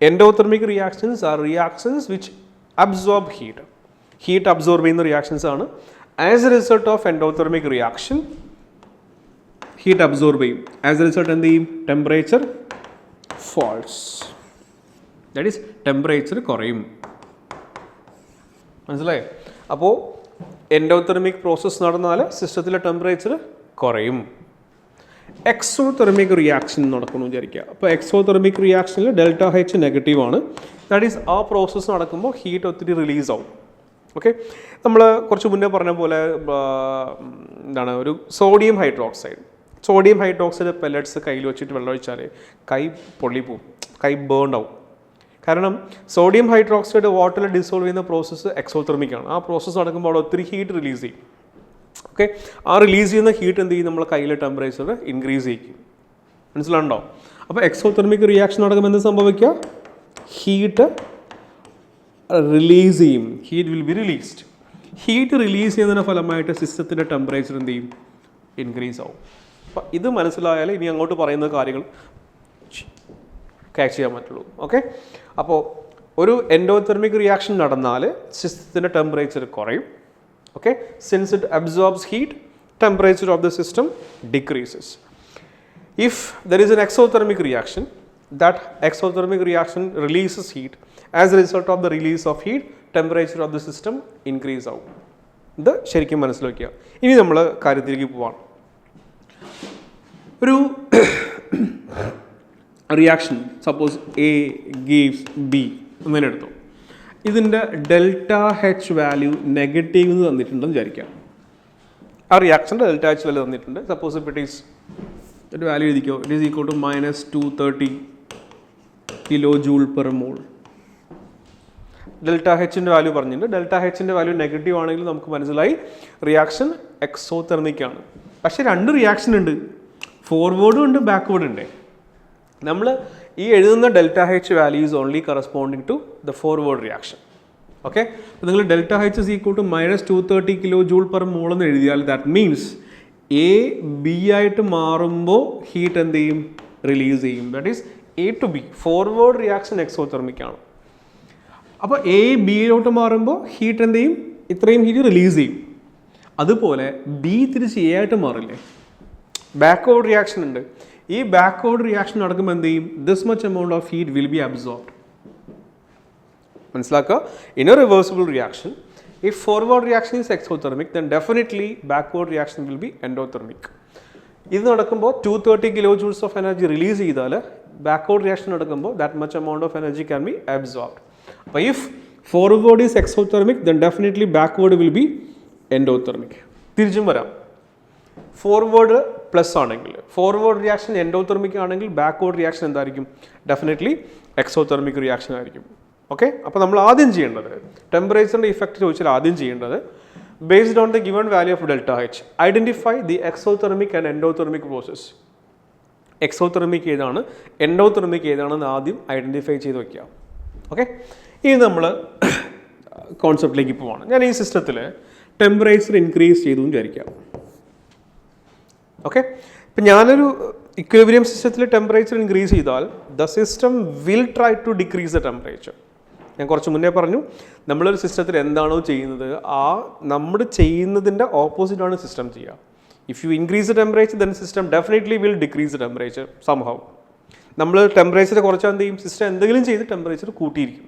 Endothermic reactions are reactions which absorb heat absorb ചെയ്യുന്ന റിയാക്ഷൻസ് ആണ്. As a result of endothermic reaction heat absorb ചെയ്യും. ആസ് എ റിസൾട്ട് എന്ത് ചെയ്യും? Temperature falls. That is temperature കുറയും. മനസ്സിലായോ? അപ്പോൾ എൻഡോതെർമിക് പ്രോസസ്സ് നടന്നാൽ സിസ്റ്റത്തിലെ ടെമ്പറേച്ചർ കുറയും. എക്സോതെർമിക് റിയാക്ഷൻ നടക്കുന്നു വിചാരിക്കുക. അപ്പോൾ എക്സോതെർമിക് റിയാക്ഷനിൽ ഡെൽറ്റ എച്ച് നെഗറ്റീവ് ആണ്. ദാറ്റ് ഈസ് ആ പ്രോസസ്സ് നടക്കുമ്പോൾ ഹീറ്റ് ഒത്തിരി റിലീസ് ആവും. ഓക്കെ, നമ്മൾ കുറച്ച് മുന്നേ പറഞ്ഞ പോലെ എന്താണ്, ഒരു സോഡിയം ഹൈഡ്രോക്സൈഡ് പെല്ലറ്റ്സ് കയ്യിൽ വെച്ചിട്ട് വെള്ളം ഒഴിച്ചാൽ കൈ പൊള്ളിപ്പോവും, കൈ ബേൺ ആവും. കാരണം സോഡിയം ഹൈഡ്രോക്സൈഡ് വാട്ടറിൽ ഡിസോൾവ് ചെയ്യുന്ന പ്രോസസ്സ് എക്സോതെർമിക് ആണ്. ആ പ്രോസസ്സ് നടക്കുമ്പോൾ അവിടെ ഒത്തിരി ഹീറ്റ് റിലീസ് ചെയ്യും. ഓക്കെ, ആ റിലീസ് ചെയ്യുന്ന ഹീറ്റ് എന്ത് ചെയ്യും? നമ്മളെ കയ്യിലെ ടെമ്പറേച്ചർ ഇൻക്രീസ് ചെയ്യും. മനസ്സിലാണ്ടോ? അപ്പോൾ എക്സോതെർമിക് റിയാക്ഷൻ നടക്കുമ്പോൾ എന്ത് സംഭവിക്കുക? ഹീറ്റ് റിലീസ് ചെയ്യും. Heat will be released. Heat release ചെയ്യുന്നതിൻ്റെ ഫലമായിട്ട് സിസ്റ്റത്തിൻ്റെ ടെമ്പറേച്ചർ എന്ത് ചെയ്യും? ഇൻക്രീസ് ആവും. അപ്പം ഇത് മനസ്സിലായാൽ ഇനി അങ്ങോട്ട് പറയുന്ന കാര്യങ്ങൾ ക്യാച്ച് ചെയ്യാൻ പറ്റുള്ളൂ. ഓക്കെ, അപ്പോൾ ഒരു എൻഡോതെർമിക് റിയാക്ഷൻ നടന്നാൽ സിസ്റ്റത്തിൻ്റെ ടെമ്പറേച്ചർ കുറയും. Okay, since it absorbs heat, temperature of the system decreases. If there is an exothermic reaction, that exothermic reaction releases heat. As a result of the release of heat, temperature of the system increase out. ഇത് ശരിക്കും മനസ്സിലാക്കുക. ഇനി നമ്മൾ കാര്യത്തിലേക്ക് പോവാം. ഒരു reaction suppose A gives B അങ്ങനെ എടുത്തു. ഇതിൻ്റെ ഡെൽറ്റ എച്ച് വാല്യൂ നെഗറ്റീവ് എന്ന് തന്നിട്ടുണ്ടെന്ന് വിചാരിക്കാം. ആ റിയാക്ഷൻ്റെ ഡെൽറ്റ എച്ച് വാല്യൂ തന്നിട്ടുണ്ട്. സപ്പോസ് ഇപ്പം ഒരു വാല്യൂ എഴുതിക്കോ. It is equal to -230 kJ/mol. Delta എച്ചിൻ്റെ വാല്യൂ പറഞ്ഞിട്ടുണ്ട്. ഡെൽറ്റ എച്ചിൻ്റെ വാല്യൂ നെഗറ്റീവ് ആണെങ്കിൽ നമുക്ക് മനസ്സിലായി റിയാക്ഷൻ എക്സോതെർമിക് ആണ്. പക്ഷേ രണ്ട് റിയാക്ഷൻ ഉണ്ട്, ഫോർവേഡും ഉണ്ട് ബാക്ക്വേർഡും ഉണ്ട്. നമ്മൾ ഈ എഴുതുന്ന delta H value is only corresponding to the forward reaction. Okay, അപ്പോൾ നിങ്ങൾ delta H is equal to -230 kJ/mol എന്ന് എഴുതിയാൽ ദാറ്റ് മീൻസ് എ ബി ആയിട്ട് മാറുമ്പോൾ ഹീറ്റ് എന്ത് ചെയ്യും? റിലീസ് ചെയ്യും. That is A to B. Forward reaction exothermic ആണ്. അപ്പോൾ എ ബിയിലോട്ട് മാറുമ്പോൾ ഹീറ്റ് എന്ത് ചെയ്യും? ഇത്രയും ഹീറ്റ് റിലീസ് ചെയ്യും. അതുപോലെ ബി തിരിച്ച് എ ആയിട്ട് മാറില്ലേ? ബാക്ക്വേർഡ് റിയാക്ഷൻ ഉണ്ട്. ഈ ബാക്ക്വേർഡ് റിയാക്ഷൻ നടക്കുമ്പോൾ എന്ത് ചെയ്യും? This much amount of heat will be absorbed. മനസ്സിലാക്കുക. In a reversible reaction, if forward reaction is exothermic, then definitely backward reaction will be endothermic. ഇത് നടക്കുമ്പോൾ 230 kilojoules of energy റിലീസ് ചെയ്താൽ backward reaction നടക്കുമ്പോൾ that much amount of energy can be absorbed. അപ്പോൾ if forward is exothermic, then definitely backward will be endothermic. തിരിച്ചും വരാം. Forward plus ആണെങ്കിൽ forward reaction endothermic ആണെങ്കിൽ backward reaction എന്തായിരിക്കും? Definitely exothermic reaction ആയിരിക്കും. Okay, അപ്പോൾ നമ്മൾ ആദ്യം ചെയ്യേണ്ടത് ടെമ്പറേച്ചറിൻ്റെ ഇഫക്റ്റ് ചോദിച്ചാൽ ആദ്യം ചെയ്യേണ്ടത് based on the given value of delta H, identify the exothermic and endothermic process. Exothermic ഏതാണ്, എൻഡോതെർമിക് ഏതാണെന്ന് ആദ്യം ഐഡൻറ്റിഫൈ ചെയ്ത് വയ്ക്കുക. ഓക്കെ, ഇനി നമ്മൾ കോൺസെപ്റ്റിലേക്ക് പോവാണ്. ഞാൻ ഈ സിസ്റ്റത്തിൽ ടെമ്പറേച്ചർ ഇൻക്രീസ് ചെയ്തു എന്ന് വിചാരിക്കാം. ഓക്കെ, ഇപ്പം ഞാനൊരു ഇക്വിലിബ്രിയം സിസ്റ്റത്തിൽ ടെമ്പറേച്ചർ ഇൻക്രീസ് ചെയ്താൽ the system will try to decrease the temperature. ഞാൻ കുറച്ച് മുന്നേ പറഞ്ഞു, നമ്മളൊരു സിസ്റ്റത്തിൽ എന്താണോ ചെയ്യുന്നത് ആ നമ്മൾ ചെയ്യുന്നതിൻ്റെ ഓപ്പോസിറ്റാണ് സിസ്റ്റം ചെയ്യുക. If you increase the temperature, then the system definitely will decrease the temperature somehow. നമ്മൾ ടെമ്പറേച്ചർ കുറച്ചാൽ എന്ത് ചെയ്യും? സിസ്റ്റം എന്തെങ്കിലും ചെയ്ത് ടെമ്പറേച്ചർ കൂട്ടിയിരിക്കും.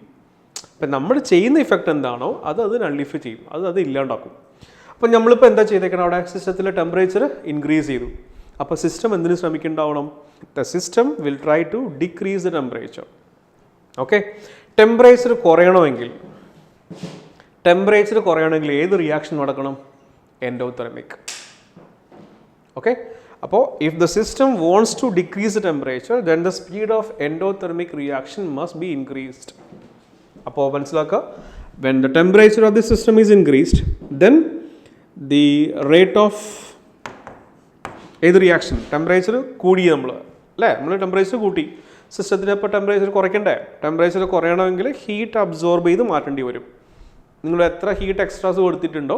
അപ്പം നമ്മൾ ചെയ്യുന്ന ഇഫക്റ്റ് എന്താണോ അത് നള്ളിഫൈ ചെയ്യും, അത് ഇല്ലാണ്ടാക്കും. അപ്പം നമ്മളിപ്പോൾ എന്താ ചെയ്തേക്കണം? അവിടെ സിസ്റ്റത്തിലെ ടെമ്പറേച്ചർ ഇൻക്രീസ് ചെയ്തു. അപ്പോൾ സിസ്റ്റം എന്തിനു ശ്രമിക്കുന്നുണ്ടാവണം? The system will try to decrease the temperature. Okay, temperature കുറയണമെങ്കിൽ ഏത് റിയാക്ഷൻ നടക്കണം? എൻഡോതെർമിക്. ഓക്കെ, അപ്പോൾ if the system wants to decrease the temperature, then the speed of endothermic reaction must be increased. അപ്പോൾ മനസ്സിലാക്കുക, when the temperature of the system is increased, then the rate of ഏത് reaction? Temperature കൂടി നമ്മൾ temperature കൂട്ടി, സിസ്റ്റത്തിന് ഇപ്പോൾ temperature കുറയ്ക്കണ്ടേ? Temperature കുറയണമെങ്കിൽ ഹീറ്റ് അബ്സോർബ് ചെയ്ത് മാറ്റേണ്ടി വരും. നിങ്ങൾ എത്ര ഹീറ്റ് എക്സ്ട്രാസ് കൊടുത്തിട്ടുണ്ടോ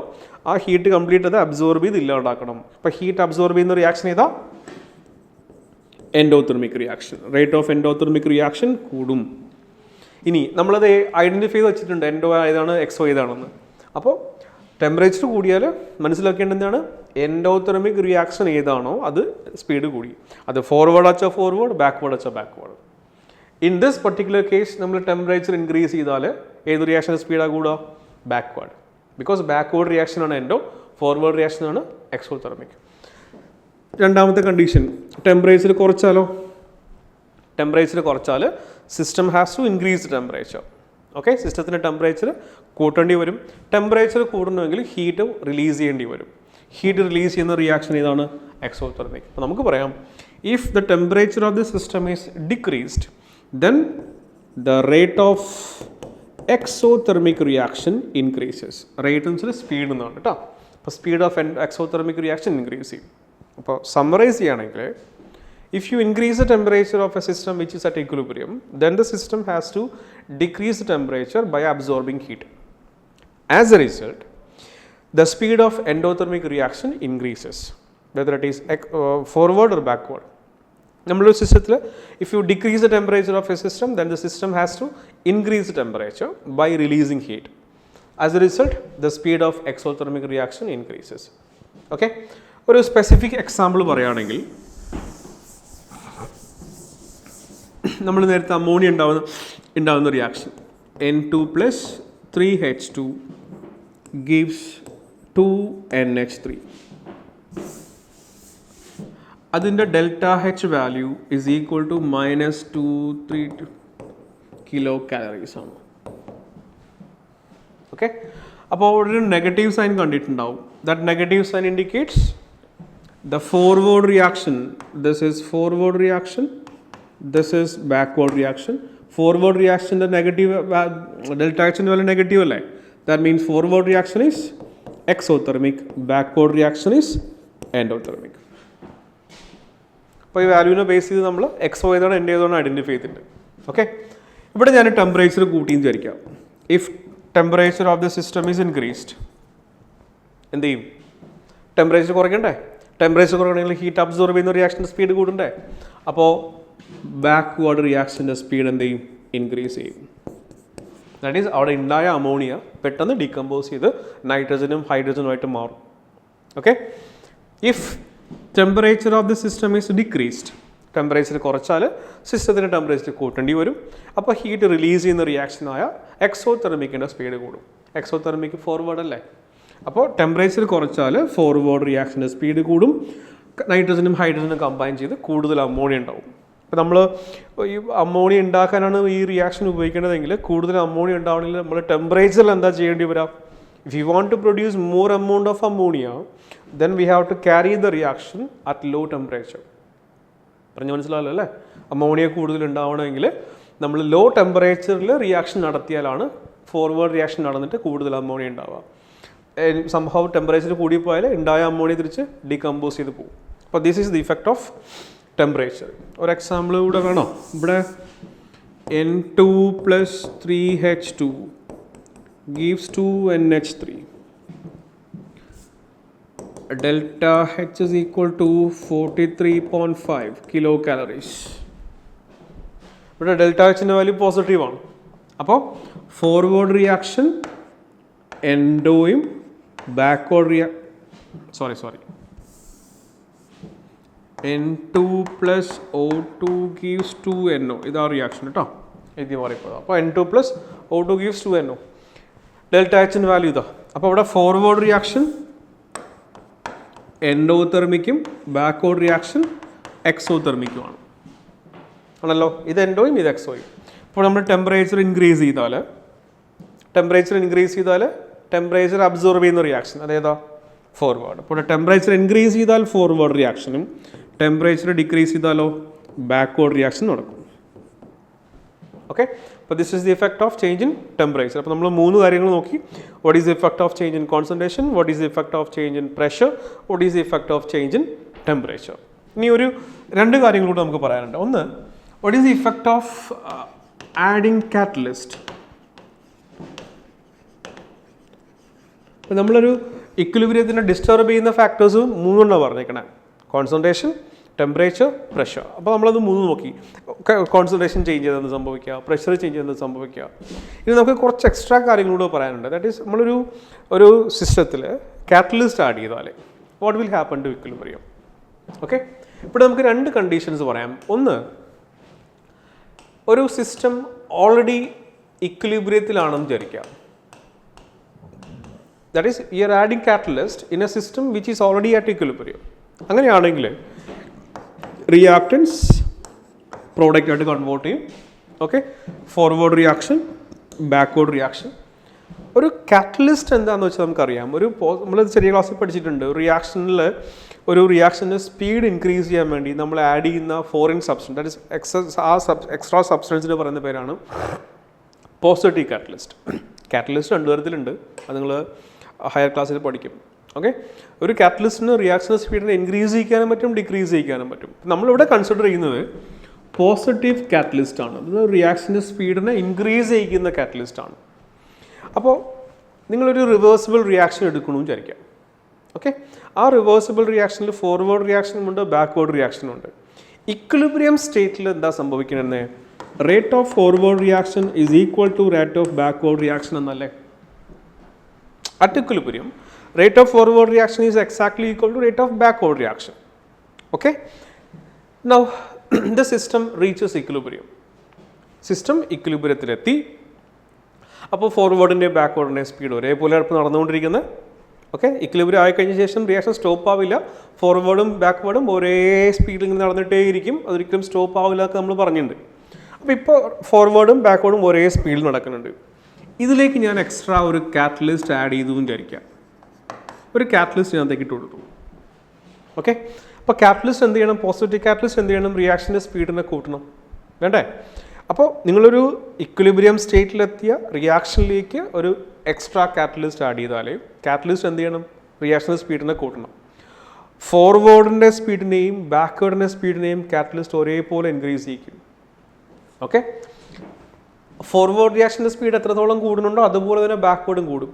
ആ ഹീറ്റ് കംപ്ലീറ്റ് അത് അബ്സോർബ് ചെയ്ത് ഇല്ലാണ്ടാക്കണം. അപ്പോൾ ഹീറ്റ് അബ്സോർബ് ചെയ്യുന്ന റിയാക്ഷൻ ഏതാ? Endothermic reaction. Rate of endothermic reaction കൂടും. ഇനി നമ്മളത് ഐഡൻറ്റിഫൈ ചെയ്ത് വെച്ചിട്ടുണ്ട്, എൻഡോ ഏതാണ് എക്സോ ഏതാണെന്ന്. അപ്പോൾ ടെമ്പറേച്ചർ കൂടിയാൽ മനസ്സിലാക്കേണ്ടതാണ് എൻഡോതെർമിക് റിയാക്ഷൻ ഏതാണോ അത് സ്പീഡ് കൂടി. അത് ഫോർവേഡ് അച്ച ഫോർവേഡ്, ബാക്ക്വേഡ് അച്ച backward. In this particular case നമ്മൾ ടെമ്പറേച്ചർ ഇൻക്രീസ് ചെയ്താൽ ഏത് റിയാക്ഷൻ സ്പീഡാണ് കൂടുക? ബാക്ക്വേഡ്. ബിക്കോസ് ബാക്ക്വേഡ് റിയാക്ഷനാണ് എൻഡോ, ഫോർവേഡ് റിയാക്ഷനാണ് എക്സോതെർമിക്. രണ്ടാമത്തെ കണ്ടീഷൻ, ടെമ്പറേച്ചർ കുറച്ചാൽ system has to increase temperature. Okay, സിസ്റ്റത്തിൻ്റെ ടെമ്പറേച്ചർ കൂട്ടേണ്ടി വരും. ടെമ്പറേച്ചർ കൂടണമെങ്കിൽ ഹീറ്റ് റിലീസ് ചെയ്യേണ്ടി വരും. ഹീറ്റ് റിലീസ് ചെയ്യുന്ന റിയാക്ഷൻ ഏതാണ്? എക്സോതെർമിക്. അപ്പോൾ നമുക്ക് പറയാം, if the temperature of the system is decreased, then the rate of exothermic reaction increases. Rate എന്ന് വെച്ചാൽ സ്പീഡ് എന്നാണ് കേട്ടോ. അപ്പോൾ speed of exothermic reaction increase ചെയ്യും. അപ്പോൾ സമ്മറൈസ് ചെയ്യുകയാണെങ്കിൽ, if you increase the temperature of a system which is at equilibrium, then the system has to decrease the temperature by absorbing heat. As a result, the speed of endothermic reaction increases, whether it is forward or backward. നമ്മളൊരു സിസ്റ്റത്തിൽ if you decrease the temperature of a system, then the system has to increase the temperature by releasing heat. As a result the speed of exothermic reaction increases. Okay, ഒരു specific example പറയുകയാണെങ്കിൽ, നമ്മൾ നേരത്തെ ammonia ഉണ്ടാവുന്ന reaction N2 + 3H2 gives 2NH3. അതിൻ്റെ delta H value is equal to -232 kilocalories ആണ്. Okay, അപ്പോൾ ഒരു negative sign കണ്ടിട്ടുണ്ടാവും. That negative sign indicates the forward reaction. This is forward reaction, this is backward reaction. Forward റിയാക്ഷൻ്റെ negative delta എച്ചിൻ്റെ value negative അല്ലേ? That means forward reaction is exothermic, backward reaction is endothermic. അപ്പോൾ ഈ വാല്യൂവിനെ base ചെയ്ത് നമ്മൾ എക്സോ ഏതാണ് എൻ്റെ ഏതാണ് ഐഡൻറ്റിഫൈ ചെയ്തിട്ടുണ്ട്. ഓക്കെ, ഇവിടെ ഞാൻ ടെമ്പറേച്ചർ കൂട്ടിയെന്ന് വിചാരിക്കാം. If temperature of the system is increased, എന്ത് ചെയ്യും? ടെമ്പറേച്ചർ കുറയ്ക്കണ്ടേ? ടെമ്പറേച്ചർ കുറയ്ക്കണമെങ്കിൽ ഹീറ്റ് അബ്സോർബ് ചെയ്യുന്ന റിയാക്ഷൻ്റെ സ്പീഡ് കൂടണ്ടേ? അപ്പോൾ ബാക്ക്വേർഡ് റിയാക്ഷൻ്റെ സ്പീഡ് എന്ത് ചെയ്യും? ഇൻക്രീസ് ചെയ്യും. ദാറ്റ് ഈസ് അവിടെ ഉണ്ടായ അമോണിയ പെട്ടെന്ന് ഡീകമ്പോസ് ചെയ്ത് നൈട്രജനും ഹൈഡ്രജനുമായിട്ട് മാറും. Okay, if temperature of the system is decreased, temperature കുറച്ചാൽ സിസ്റ്റത്തിൻ്റെ ടെമ്പറേച്ചർ കൂട്ടേണ്ടി വരും. അപ്പോൾ ഹീറ്റ് റിലീസ് ചെയ്യുന്ന റിയാക്ഷനായ എക്സോതെർമിക്കിൻ്റെ സ്പീഡ് കൂടും. എക്സോതെർമിക് ഫോർവേഡ് അല്ലേ? അപ്പോൾ ടെമ്പറേച്ചർ കുറച്ചാൽ ഫോർവേഡ് റിയാക്ഷൻ്റെ സ്പീഡ് കൂടും. നൈട്രജനും ഹൈഡ്രജനും കമ്പൈൻ ചെയ്ത് കൂടുതൽ അമോണിയ ഉണ്ടാവും. അപ്പോൾ നമ്മൾ ഈ അമോണിയ ഉണ്ടാക്കാനാണ് ഈ റിയാക്ഷൻ ഉപയോഗിക്കേണ്ടതെങ്കിൽ കൂടുതൽ അമോണിയ ഉണ്ടാവണമെങ്കിൽ നമ്മൾ ടെമ്പറേച്ചറിൽ എന്താ ചെയ്യേണ്ടി വരാം? If you want to produce more amount of ammonia, then we have to carry the reaction at low temperature. പറഞ്ഞു മനസ്സിലായല്ലോ അല്ലേ? അമോണിയ കൂടുതൽ ഉണ്ടാവണമെങ്കിൽ നമ്മൾ ലോ ടെമ്പറേച്ചറിൽ റിയാക്ഷൻ നടത്തിയാലാണ് ഫോർവേഡ് റിയാക്ഷൻ നടന്നിട്ട് കൂടുതൽ അമോണിയ ഉണ്ടാവുക. സംഭവം ടെമ്പറേച്ചർ കൂടിപ്പോയാൽ ഉണ്ടായ അമോണിയ തിരിച്ച് ഡീകമ്പോസ് ചെയ്ത് പോകും. അപ്പോൾ this is the effect of temperature. ഒരു എക്സാമ്പിൾ ഇവിടെ വേണോ? ഇവിടെ N2 + 3H2 gives 2NH3. Delta H is equal to 43.5 kilocalories. ഇവിടെ ഡെൽറ്റ എച്ചിൻ്റെ വാല്യൂ പോസിറ്റീവാണ്. അപ്പോൾ ഫോർവേഡ് റിയാക്ഷൻ എൻഡോയും backward N2 plus O2 gives 2NO. ഇതാണ് റിയാക്ഷൻ കേട്ടോ, എഴുതി മാറിപ്പോയത്. അപ്പോൾ N2 plus O2 gives 2NO. Delta എച്ചിൻ്റെ വാല്യൂ ഇതാ. അപ്പോൾ ഇവിടെ ഫോർവേഡ് റിയാക്ഷൻ എൻഡോതെർമിക്കും ബാക്ക്വേർഡ് റിയാക്ഷൻ എക്സോതെർമിക്കുമാണ് ആണല്ലോ. ഇത് എൻഡോയും ഇത് എക്സോയും. അപ്പോൾ നമ്മൾ ടെമ്പറേച്ചർ ഇൻക്രീസ് ചെയ്താൽ ടെമ്പറേച്ചർ അബ്സോർബ് ചെയ്യുന്ന റിയാക്ഷൻ അതേതാ, ഫോർവേഡ്. അപ്പോൾ ടെമ്പറേച്ചർ ഇൻക്രീസ് ചെയ്താൽ ഫോർവേഡ് റിയാക്ഷനും ടെമ്പറേച്ചർ ഡിക്രീസ് ചെയ്താലോ ബാക്ക്വേർഡ് റിയാക്ഷൻ നടക്കും. ഓക്കെ, അപ്പോൾ this is the effect of change in temperature. അപ്പോൾ നമ്മൾ 3 കാര്യങ്ങൾ നോക്കി. What is the effect of change in concentration, what is the effect of change in pressure, what is the effect of change in temperature. ഇനി ഒരു 2 കാര്യങ്ങൾ കൂടെ നമുക്ക് പറയാനുണ്ട്. ഒന്ന്, what is the effect of adding catalyst. അപ്പോൾ നമ്മളൊരു ഇക്വിലിബ്രിയത്തിനെ disturb ചെയ്യുന്ന ഫാക്ടേഴ്സ് 3 പറഞ്ഞേക്കണേ: കോൺസെൻട്രേഷൻ, ടെമ്പറേച്ചർ, പ്രഷർ. അപ്പോൾ നമ്മളത് 3 നോക്കി. കോൺസെൻട്രേഷൻ ചേഞ്ച് ചെയ്തെന്ന് സംഭവിക്കുക, പ്രഷർ ചേഞ്ച് ചെയ്തെന്ന് സംഭവിക്കുക. ഇനി നമുക്ക് കുറച്ച് എക്സ്ട്രാ കാര്യങ്ങളൂടെ പറയാനുണ്ട്. ദാറ്റ് ഈസ് നമ്മളൊരു സിസ്റ്റത്തിൽ കാറ്റലിസ്റ്റ് ആഡ് ചെയ്താൽ what will happen to equilibrium. Okay, ഇവിടെ നമുക്ക് 2 കണ്ടീഷൻസ് പറയാം. ഒന്ന്, ഒരു സിസ്റ്റം ഓൾറെഡി ഇക്വിലിബ്രിയത്തിലാണെന്ന് വിചാരിക്കാം. That is you are adding catalyst in a system which is already at equilibrium. അങ്ങനെയാണെങ്കിൽ റിയാക്റ്റൻസ് പ്രോഡക്റ്റ് ആയിട്ട് കൺവേർട്ട് ചെയ്യും. Okay, forward reaction, backward reaction. ഒരു കാറ്റലിസ്റ്റ് എന്താണെന്ന് വെച്ചാൽ നമുക്കറിയാം. നമ്മൾ ചെറിയ ക്ലാസ്സിൽ പഠിച്ചിട്ടുണ്ട്. ഒരു റിയാക്ഷൻ്റെ സ്പീഡ് ഇൻക്രീസ് ചെയ്യാൻ വേണ്ടി നമ്മൾ ആഡ് ചെയ്യുന്ന foreign substance, that is extra സബ്സ്റ്റൻസിന് പറയുന്ന പേരാണ് പോസിറ്റീവ് കാറ്റലിസ്റ്റ്. കാറ്റലിസ്റ്റ് 2 തരത്തിലുണ്ട്, അത് നിങ്ങൾ ഹയർ ക്ലാസ്സിൽ പഠിക്കും. ഓക്കെ, ഒരു കാറ്റലിസ്റ്റിന് റിയാക്ഷൻ സ്പീഡിനെ ഇൻക്രീസ് ചെയ്യിക്കാനും പറ്റും, ഡിക്രീസ് ചെയ്യിക്കാനും പറ്റും. നമ്മളിവിടെ കൺസിഡർ ചെയ്യുന്നത് പോസിറ്റീവ് കാറ്റലിസ്റ്റ് ആണ്. അത് റിയാക്ഷൻ്റെ സ്പീഡിനെ ഇൻക്രീസ് ചെയ്യിക്കുന്ന കാറ്റലിസ്റ്റ് ആണ്. അപ്പോൾ നിങ്ങളൊരു റിവേഴ്സിബിൾ റിയാക്ഷൻ എടുക്കണമെന്ന് വിചാരിക്കാം. ഓക്കെ, ആ റിവേഴ്സിബിൾ റിയാക്ഷനിൽ ഫോർവേഡ് റിയാക്ഷനുമുണ്ട്, ബാക്ക്വേർഡ് റിയാക്ഷനുണ്ട്. ഇക്വിലിബ്രിയം സ്റ്റേറ്റിൽ എന്താ സംഭവിക്കണമെന്ന്, rate of forward reaction is equal to rate of backward reaction എന്നല്ലേ. At equilibrium rate of forward reaction is exactly equal to rate of backward reaction. Okay, now the system reaches equilibrium. System equilibriumത്തിലെത്തി. അപ്പോൾ ഫോർവേഡിൻ്റെ ബാക്ക്വേർഡിൻ്റെ speed ഒരേപോലെ നടന്നുകൊണ്ടിരിക്കുന്നത്. Okay, equilibrium ആയിക്കഴിഞ്ഞ ശേഷം reaction stop ആവില്ല. ഫോർവേഡും ബാക്ക്വേർഡും ഒരേ സ്പീഡിൽ നടന്നിട്ടേയിരിക്കും, അതൊരിക്കലും stop ആവില്ല എന്നൊക്കെ നമ്മൾ പറഞ്ഞിട്ടുണ്ട്. അപ്പോൾ ഇപ്പോൾ ഫോർവേഡും ബാക്ക്വേർഡും ഒരേ സ്പീഡിൽ നടക്കുന്നുണ്ട്. ഇതിലേക്ക് ഞാൻ എക്സ്ട്രാ ഒരു കാറ്റലിസ്റ്റ് ആഡ് ചെയ്തു വിചാരിക്കാം. ഒരു കാറ്റലിസ്റ്റ് ഞാൻ ഇട്ട് കൊടുത്തു. ഓക്കെ, അപ്പോൾ കാറ്റലിസ്റ്റ് എന്ത് ചെയ്യണം, പോസിറ്റീവ് കാറ്റലിസ്റ്റ് എന്ത് ചെയ്യണം, റിയാക്ഷൻ്റെ സ്പീഡിനെ കൂട്ടണം, വേണ്ടേ? അപ്പോൾ നിങ്ങളൊരു ഇക്വിലിബ്രിയം സ്റ്റേറ്റിലെത്തിയ റിയാക്ഷനിലേക്ക് ഒരു എക്സ്ട്രാ കാറ്റലിസ്റ്റ് ആഡ് ചെയ്താൽ കാറ്റലിസ്റ്റ് എന്ത് ചെയ്യണം, റിയാക്ഷൻ്റെ സ്പീഡിനെ കൂട്ടണം. ഫോർവേഡിൻ്റെ സ്പീഡിനെയും ബാക്ക്വേർഡിൻ്റെ സ്പീഡിനെയും കാറ്റലിസ്റ്റ് ഒരേപോലെ ഇൻക്രീസ് ചെയ്യിക്കും. ഓക്കെ, ഫോർവേഡ് റിയാക്ഷൻ്റെ സ്പീഡ് എത്രത്തോളം കൂടുന്നുണ്ടോ അതുപോലെ തന്നെ ബാക്ക്വേർഡും കൂടും.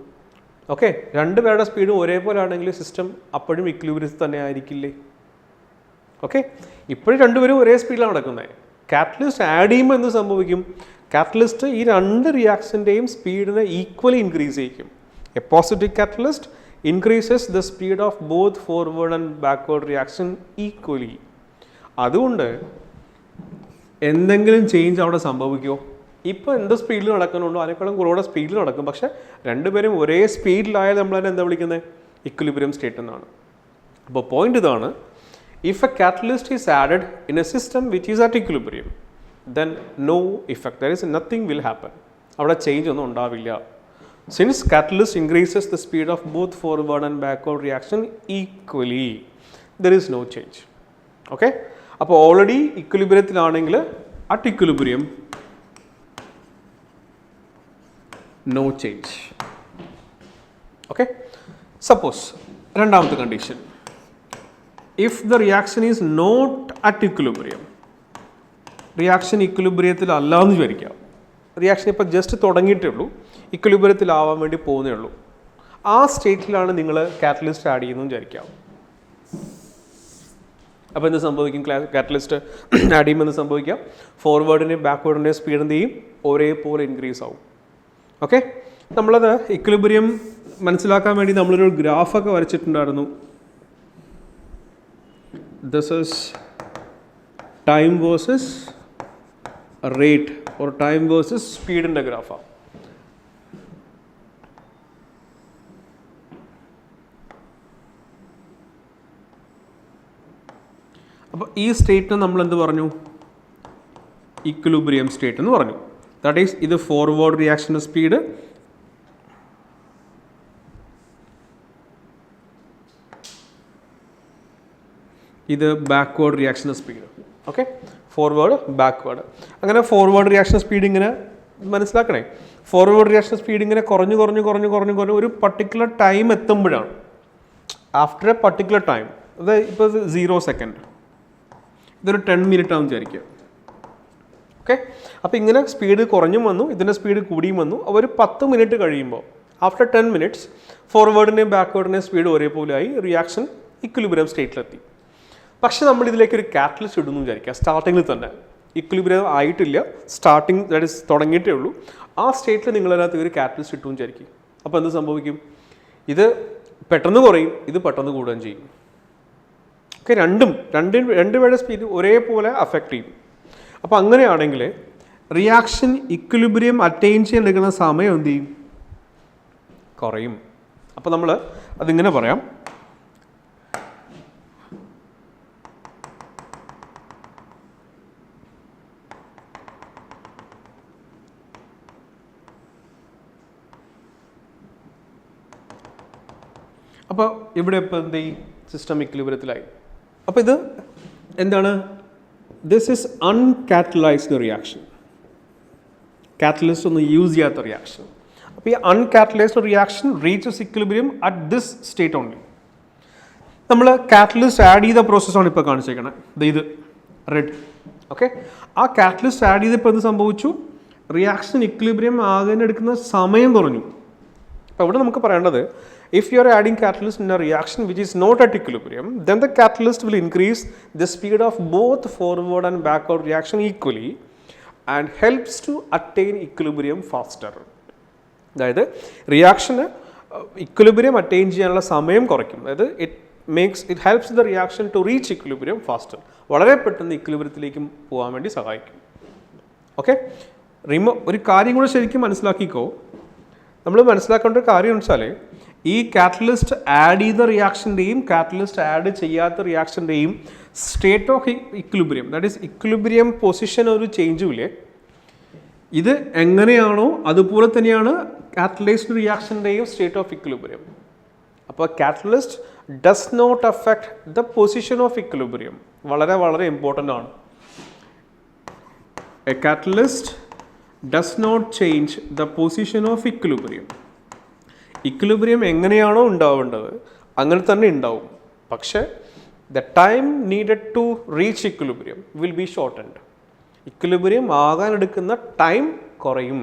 ഓക്കെ, 2 പേരുടെ സ്പീഡും ഒരേപോലെ ആണെങ്കിൽ സിസ്റ്റം അപ്പോഴും ഇക്വിലിബ്രിയത്തിൽ തന്നെ ആയിരിക്കില്ലേ. ഓക്കെ, ഇപ്പോഴും 2 പേരും ഒരേ സ്പീഡിലാണ് നടക്കുന്നത്. കാറ്റലിസ്റ്റ് ആഡ് ചെയ്യുമ്പോൾ എന്ത് സംഭവിക്കും, കാറ്റലിസ്റ്റ് ഈ 2 റിയാക്ഷൻ്റെയും സ്പീഡിനെ ഈക്വലി ഇൻക്രീസ് ചെയ്യിക്കും. A positive catalyst increases the speed of both forward and backward reaction equally. അതുകൊണ്ട് എന്തെങ്കിലും ചേഞ്ച് അവിടെ സംഭവിക്കുമോ, ഇപ്പോൾ എന്ത് സ്പീഡിൽ നടക്കുന്നുണ്ടോ അതിനേക്കാളും കുറച്ചുകൂടെ സ്പീഡിൽ നടക്കും. പക്ഷേ 2 പേരും ഒരേ സ്പീഡിലായാൽ നമ്മൾ തന്നെ എന്താ വിളിക്കുന്നത്, ഇക്വിലിബ്രിയം സ്റ്റേറ്റ് എന്നാണ്. അപ്പോൾ പോയിന്റ് ഇതാണ്, if a catalyst is added in a system which is at equilibrium then no effect, there is nothing will happen. അവിടെ ചേഞ്ച് ഒന്നും ഉണ്ടാവില്ല. Since catalyst increases the speed of both forward and backward reaction equally, there is no change. Okay, അപ്പോൾ already ഇക്വിലിബ്രിയത്തിലാണെങ്കിൽ at equilibrium no change. Okay, suppose രണ്ടാമത്തെ condition, if the reaction is not at equilibrium, reaction ഇക്വിലിബ്രിയത്തിൽ അല്ലാന്ന് വിചാരിക്കാം. Reaction ഇപ്പോൾ just തുടങ്ങിയിട്ടേ ഉള്ളൂ, ഇക്വിലിബ്രിയത്തിലാവാൻ വേണ്ടി പോകുന്നേ ഉള്ളൂ. ആ സ്റ്റേറ്റിലാണ് നിങ്ങൾ കാറ്റലിസ്റ്റ് ആഡ് ചെയ്യുന്നതെന്ന് വിചാരിക്കാം. അപ്പോൾ എന്ത് സംഭവിക്കും, കാറ്റലിസ്റ്റ് ആഡ് ചെയ്യുമ്പോൾ എന്ത് സംഭവിക്കാം, ഫോർവേഡിൻ്റെയും ബാക്ക്വേർഡിൻ്റെയും സ്പീഡ് എന്ത് ചെയ്യും, ഒരേപോലെ ഇൻക്രീസ് ആവും. ഓക്കെ, നമ്മളത് ഇക്വിലിബ്രിയം മനസ്സിലാക്കാൻ വേണ്ടി നമ്മളൊരു ഗ്രാഫൊക്കെ വരച്ചിട്ടുണ്ടായിരുന്നു. this is time versus rate or time versus speed in the graph. അപ്പോൾ ഈ സ്റ്റേറ്റിന് നമ്മൾ എന്ത് പറഞ്ഞു? ഇക്വിലിബ്രിയം സ്റ്റേറ്റ് എന്ന് പറഞ്ഞു. ദാറ്റ് ഈസ് ഇത് ഫോർവേഡ് റിയാക്ഷൻ്റെ സ്പീഡ്, ഇത് ബാക്ക്വേർഡ് റിയാക്ഷൻ്റെ സ്പീഡ്. Okay, forward backward. അങ്ങനെ ഫോർവേഡ് റിയാക്ഷൻ സ്പീഡ് ഇങ്ങനെ മനസ്സിലാക്കണേ. ഫോർവേഡ് റിയാക്ഷൻ സ്പീഡ് ഇങ്ങനെ കുറഞ്ഞ് ഒരു പർട്ടിക്കുലർ ടൈം എത്തുമ്പോഴാണ്, ആഫ്റ്റർ എ പർട്ടിക്കുലർ ടൈം, അത് ഇപ്പോൾ 0 സെക്കൻഡ്, ഇതൊരു 10 മിനിറ്റ് ആണെന്ന് വിചാരിക്കുക. ഓക്കെ, അപ്പോൾ ഇങ്ങനെ സ്പീഡ് കുറഞ്ഞും വന്നു, ഇതിൻ്റെ സ്പീഡ് കൂടിയും വന്നു. ഒരു 10 മിനിറ്റ് കഴിയുമ്പോൾ, ആഫ്റ്റർ 10 മിനിറ്റ്സ് ഫോർവേഡിൻ്റെയും ബാക്ക്വേർഡിൻ്റെയും സ്പീഡ് ഒരേപോലെ ആയി, റിയാക്ഷൻ ഇക്വിലിബ്രിയം സ്റ്റേറ്റിലെത്തി. പക്ഷെ നമ്മൾ ഇതിലേക്ക് ഒരു കാറ്റലിസ്റ്റ് ഇടുന്നു വിചാരിക്കുക. സ്റ്റാർട്ടിങ്ങിൽ തന്നെ ഇക്വിലിബ്രിയം ആയിട്ടില്ല, സ്റ്റാർട്ടിങ് ദാറ്റ് ഇസ് തുടങ്ങിയിട്ടേ ഉള്ളൂ. ആ സ്റ്റേറ്റിൽ നിങ്ങളതിനകത്ത് ഒരു കാറ്റലിസ്റ്റ് ഇട്ടു വിചാരിക്കും. അപ്പോൾ എന്ത് സംഭവിക്കും? ഇത് പെട്ടെന്ന് കുറയും, ഇത് പെട്ടെന്ന് കൂടുകയും ചെയ്യും. ഓക്കെ, രണ്ടുപേരുടെ സ്പീഡ് ഒരേപോലെ അഫക്റ്റ് ചെയ്യും. അപ്പോൾ അങ്ങനെയാണെങ്കിൽ റിയാക്ഷൻ ഇക്വിലിബ്രിയം അറ്റൈൻ ചെയ്യാൻ എടുക്കുന്ന സമയം എന്ത് ചെയ്യും? കുറയും. അപ്പോൾ നമ്മൾ അതിങ്ങനെ പറയാം, അപ്പോൾ ഇവിടെ ഇപ്പോൾ എന്ത് ചെയ്യും? സിസ്റ്റം ഇക്വിലിബ്രിയത്തിലായി. അപ്പോൾ ഇത് എന്താണ്? This is uncatalysed reaction, catalyst ഒന്നും യൂസ് ചെയ്യാത്ത റിയാക്ഷൻ. അപ്പോൾ ഈ uncatalysed reaction reaches equilibrium at this state only. നമ്മൾ കാറ്റലിസ്റ്റ് ആഡ് ചെയ്ത പ്രോസസ്സാണ് ഇപ്പോൾ കാണിച്ചേക്കണത്, ഇത് റെഡ്. ഓക്കെ, ആ കാറ്റലിസ്റ്റ് ആഡ് ചെയ്തപ്പോൾ എന്ത് സംഭവിച്ചു? റിയാക്ഷൻ ഇക്വിലിബ്രിയം ആകാനെടുക്കുന്ന സമയം കുറഞ്ഞു. അപ്പോൾ ഇവിടെ നമുക്ക് പറയേണ്ടത്, if you are adding catalyst in a reaction which is not at equilibrium, then the catalyst will increase the speed of both forward and backward reaction equally and helps to attain equilibrium faster. അതായത് റിയാക്ഷന് equilibrium attain ചെയ്യാനുള്ള സമയം കുറയ്ക്കും. അതായത് it helps the reaction to reach equilibrium faster. വളരെ പെട്ടെന്ന് ഇക്വിലിബ്രിയത്തിലേക്ക് പോകാൻ വേണ്ടി സഹായിക്കും. ഓക്കെ, ഒരു കാര്യം കൂടെ ശരിക്കും മനസ്സിലാക്കിക്കോ. നമ്മൾ മനസ്സിലാക്കേണ്ട ഒരു കാര്യം എന്ന് വെച്ചാൽ, ഈ കാറ്റലിസ്റ്റ് ആഡ് ചെയ്ത റിയാക്ഷൻ്റെയും കാറ്റലിസ്റ്റ് ആഡ് ചെയ്യാത്ത റിയാക്ഷൻ്റെയും state of equilibrium, that is equilibrium position ഒരു ചേഞ്ചും ഇല്ലേ, ഇത് എങ്ങനെയാണോ അതുപോലെ തന്നെയാണ് കാറ്റലൈസ്ഡ് റിയാക്ഷൻ്റെയും സ്റ്റേറ്റ് ഓഫ് ഇക്വിലിബ്രിയം. അപ്പോൾ catalyst does not affect the position of equilibrium. വളരെ വളരെ ഇമ്പോർട്ടൻ്റ് ആണ്. A catalyst does not change the position of equilibrium. Equilibrium എങ്ങനെയാണോ ഉണ്ടാവേണ്ടത് അങ്ങനെ തന്നെ ഉണ്ടാവും. പക്ഷേ the time needed to reach equilibrium will be shortened. Equilibrium ആകാൻ എടുക്കുന്ന ടൈം കുറയും.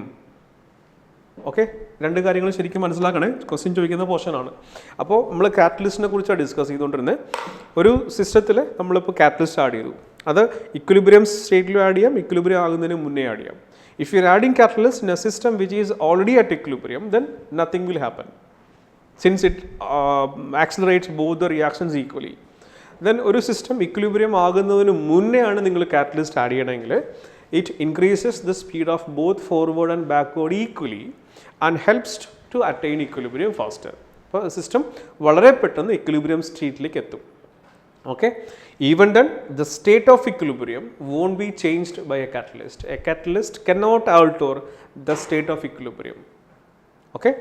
ഓക്കെ, രണ്ട് കാര്യങ്ങൾ ശരിക്കും മനസ്സിലാക്കണേ, ക്വസ്റ്റ്യൻ ചോദിക്കുന്ന പോർഷനാണ്. അപ്പോൾ നമ്മൾ കാറ്റലിസ്റ്റിനെ കുറിച്ചാണ് ഡിസ്കസ് ചെയ്തുകൊണ്ടിരുന്നത്. ഒരു സിസ്റ്റത്തിൽ നമ്മളിപ്പോൾ കാറ്റലിസ്റ്റ് ആഡ് ചെയ്തു, അത് ഇക്വിലിബ്രിയം സ്റ്റേറ്റിലും ആഡ് ചെയ്യാം, ഇക്വിലിബ്രിയം ആകുന്നതിന് മുന്നേ ആഡ് ചെയ്യാം. If you are adding catalyst in a system which is already at equilibrium, then nothing will happen, since it accelerates both the reactions equally. Then ഒരു system equilibrium ആകുന്നതിന് മുന്നേ ആണ് നിങ്ങൾ catalyst add ചെയ്യണമെങ്കിൽ, it increases the speed of both forward and backward equally and helps to attain equilibrium faster. അപ്പോൾ system വളരെ പെട്ടെന്ന് equilibrium സ്റ്റേറ്റിലേക്ക് എത്തും. Okay, even then the state of equilibrium won't be changed by a catalyst. A catalyst cannot alter the state of equilibrium. Okay,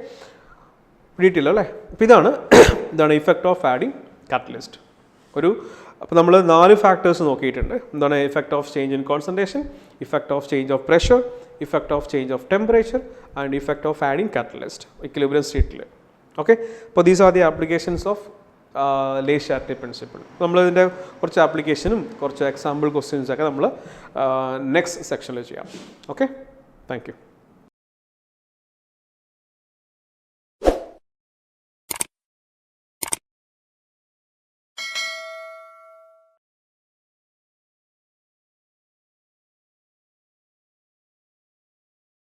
detail അല്ലേ. അപ്പോൾ ഇതാണ് effect of adding catalyst. അപ്പോൾ നമ്മൾ 4 ഫാക്ടേഴ്സ് നോക്കിയിട്ടുണ്ട്. എന്താണ്? Effect of change in concentration, effect of change of pressure, effect of change of temperature and effect of adding catalyst equilibrium സ്റ്റേറ്റിൽ. Okay, അപ്പോൾ these are the applications of Le Chatelier principle. നമ്മളിതിൻ്റെ കുറച്ച് ആപ്ലിക്കേഷനും കുറച്ച് എക്സാമ്പിൾ ക്വസ്റ്റ്യൻസൊക്കെ നമ്മൾ next സെക്ഷനിൽ ചെയ്യാം. Okay, thank you.